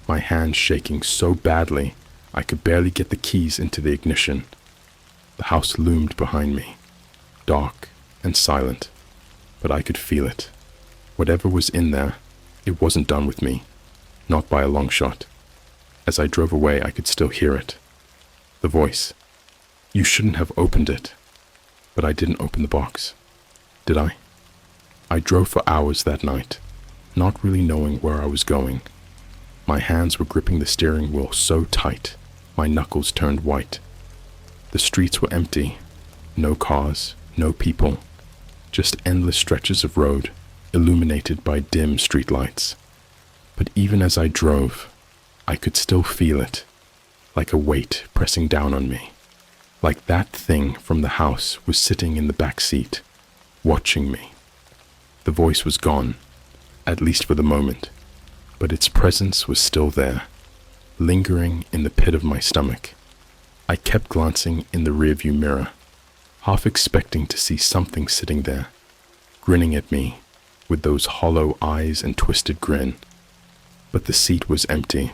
my hands shaking so badly I could barely get the keys into the ignition. The house loomed behind me, dark and silent, but I could feel it. Whatever was in there, it wasn't done with me, not by a long shot. As I drove away, I could still hear it. The voice. You shouldn't have opened it. But I didn't open the box. Did I? I drove for hours that night, not really knowing where I was going. My hands were gripping the steering wheel so tight, my knuckles turned white. The streets were empty. No cars, no people. Just endless stretches of road, illuminated by dim streetlights. But even as I drove, I could still feel it, like a weight pressing down on me. Like that thing from the house was sitting in the back seat, watching me. The voice was gone, at least for the moment, but its presence was still there, lingering in the pit of my stomach. I kept glancing in the rearview mirror, half expecting to see something sitting there, grinning at me with those hollow eyes and twisted grin. But the seat was empty.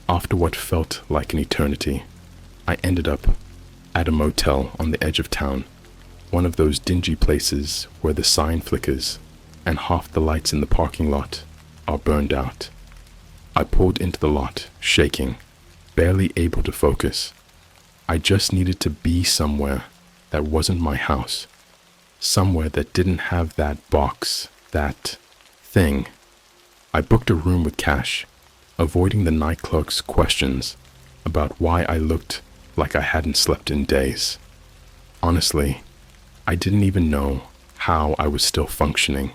After what felt like an eternity, I ended up at a motel on the edge of town, one of those dingy places where the sign flickers and half the lights in the parking lot are burned out. I pulled into the lot, shaking, barely able to focus. I just needed to be somewhere that wasn't my house, somewhere that didn't have that box, that thing. I booked a room with cash, avoiding the night clerk's questions about why I looked like I hadn't slept in days. Honestly, I didn't even know how I was still functioning.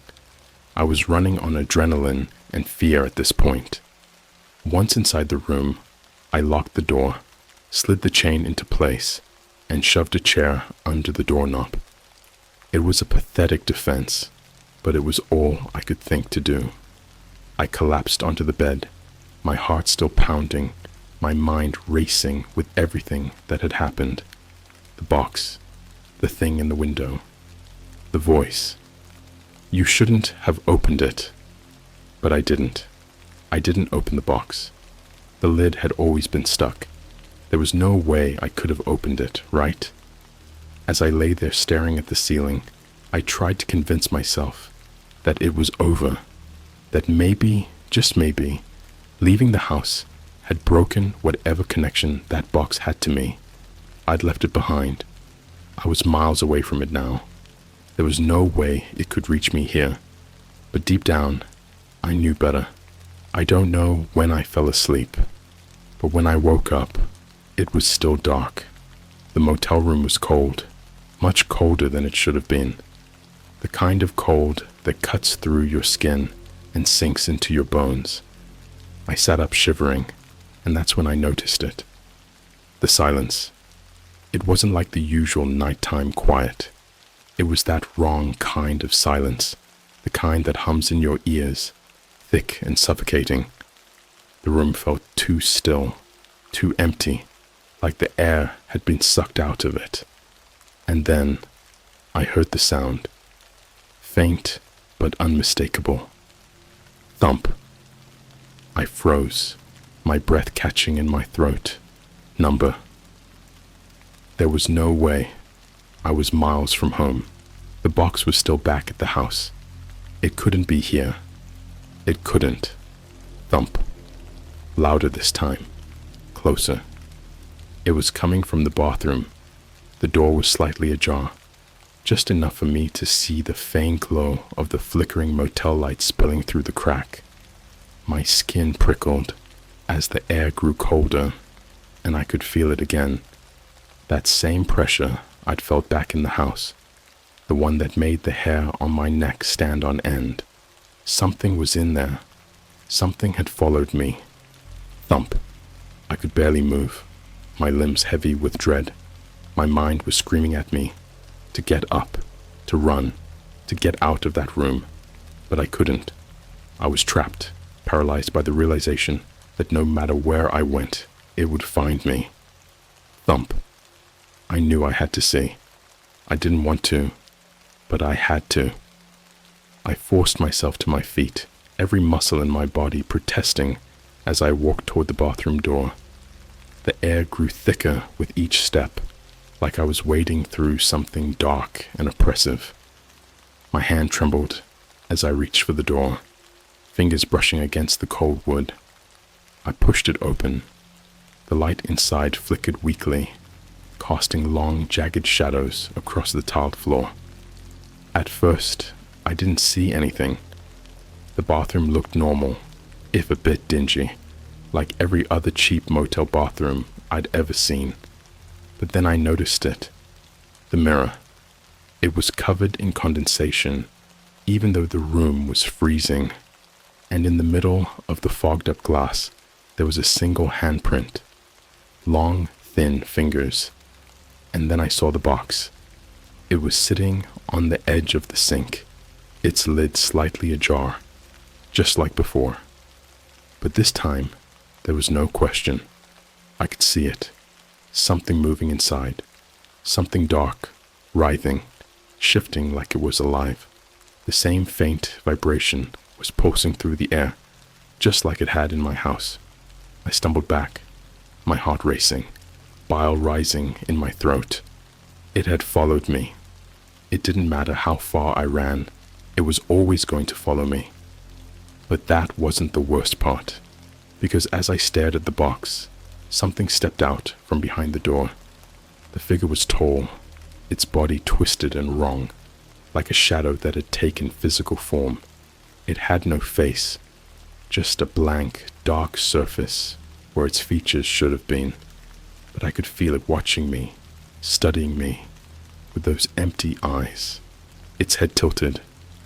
I was running on adrenaline and fear at this point. Once inside the room, I locked the door, slid the chain into place, and shoved a chair under the doorknob. It was a pathetic defense, but it was all I could think to do. I collapsed onto the bed, my heart still pounding, my mind racing with everything that had happened. The box, the thing in the window, the voice. You shouldn't have opened it. But I didn't. I didn't open the box. The lid had always been stuck. There was no way I could have opened it, right? As I lay there staring at the ceiling, I tried to convince myself that it was over, that maybe, just maybe, leaving the house had broken whatever connection that box had to me. I'd left it behind. I was miles away from it now. There was no way it could reach me here. But deep down, I knew better. I don't know when I fell asleep, but when I woke up, it was still dark. The motel room was cold, much colder than it should have been. The kind of cold that cuts through your skin and sinks into your bones. I sat up shivering, and that's when I noticed it. The silence. It wasn't like the usual nighttime quiet. It was that wrong kind of silence, the kind that hums in your ears, thick and suffocating. The room felt too still, too empty, like the air had been sucked out of it. And then I heard the sound, faint but unmistakable. Thump. I froze, my breath catching in my throat. Number. There was no way. I was miles from home. The box was still back at the house. It couldn't be here. It couldn't. Thump. Louder this time. Closer. It was coming from the bathroom. The door was slightly ajar, just enough for me to see the faint glow of the flickering motel light spilling through the crack. My skin prickled as the air grew colder, and I could feel it again. That same pressure I'd felt back in the house, the one that made the hair on my neck stand on end. Something was in there. Something had followed me. Thump. I could barely move, my limbs heavy with dread. My mind was screaming at me to get up, to run, to get out of that room, but I couldn't. I was trapped, paralyzed by the realization that no matter where I went, it would find me. Thump. I knew I had to see. I didn't want to, but I had to. I forced myself to my feet, every muscle in my body protesting as I walked toward the bathroom door. The air grew thicker with each step, like I was wading through something dark and oppressive. My hand trembled as I reached for the door, fingers brushing against the cold wood. I pushed it open. The light inside flickered weakly, casting long, jagged shadows across the tiled floor. At first, I didn't see anything. The bathroom looked normal, if a bit dingy, like every other cheap motel bathroom I'd ever seen. But then I noticed it. The mirror. It was covered in condensation, even though the room was freezing. And in the middle of the fogged-up glass, there was a single handprint. Long, thin fingers. And then I saw the box. It was sitting on the edge of the sink, its lid slightly ajar, just like before. But this time, there was no question. I could see it. Something moving inside. Something dark, writhing, shifting like it was alive. The same faint vibration was pulsing through the air, just like it had in my house. I stumbled back, my heart racing, bile rising in my throat. It had followed me. It didn't matter how far I ran, it was always going to follow me. But that wasn't the worst part, because as I stared at the box, something stepped out from behind the door. The figure was tall, its body twisted and wrong, like a shadow that had taken physical form. It had no face, just a blank, dark surface where its features should have been. But I could feel it watching me, studying me, with those empty eyes. Its head tilted,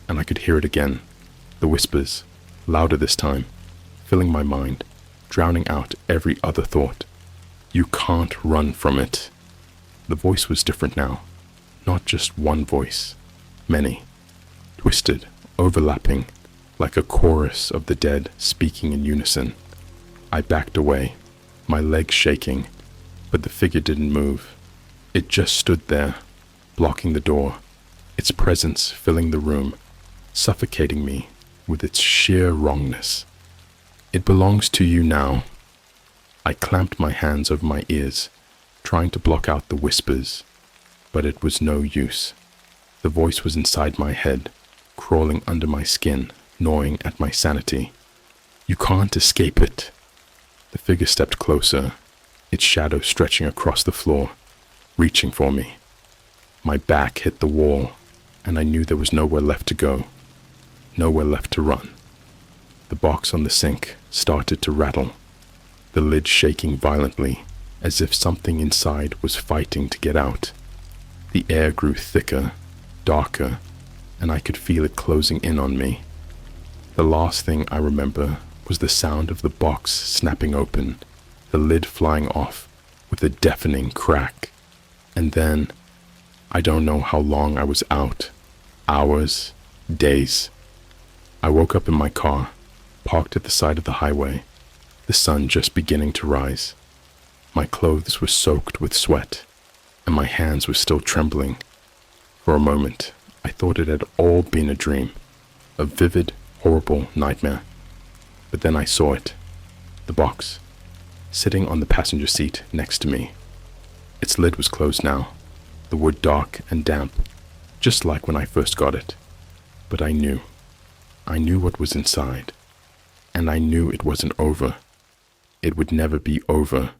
and I could hear it again. The whispers, louder this time, filling my mind, drowning out every other thought. You can't run from it. The voice was different now. Not just one voice. Many. Twisted, overlapping, like a chorus of the dead speaking in unison. I backed away, my legs shaking, but the figure didn't move. It just stood there, blocking the door, its presence filling the room, suffocating me with its sheer wrongness. It belongs to you now. I clamped my hands over my ears, trying to block out the whispers, but it was no use. The voice was inside my head, crawling under my skin, gnawing at my sanity. You can't escape it. The figure stepped closer, its shadow stretching across the floor, reaching for me. My back hit the wall, and I knew there was nowhere left to go, nowhere left to run. The box on the sink started to rattle, the lid shaking violently, as if something inside was fighting to get out. The air grew thicker, darker, and I could feel it closing in on me. The last thing I remember was the sound of the box snapping open, the lid flying off with a deafening crack. And then, I don't know how long I was out. Hours, days. I woke up in my car, parked at the side of the highway, the sun just beginning to rise. My clothes were soaked with sweat, and my hands were still trembling. For a moment, I thought it had all been a dream, a vivid, horrible nightmare. But then I saw it, the box, sitting on the passenger seat next to me. Its lid was closed now, the wood dark and damp, just like when I first got it. But I knew what was inside, and I knew it wasn't over. It would never be over.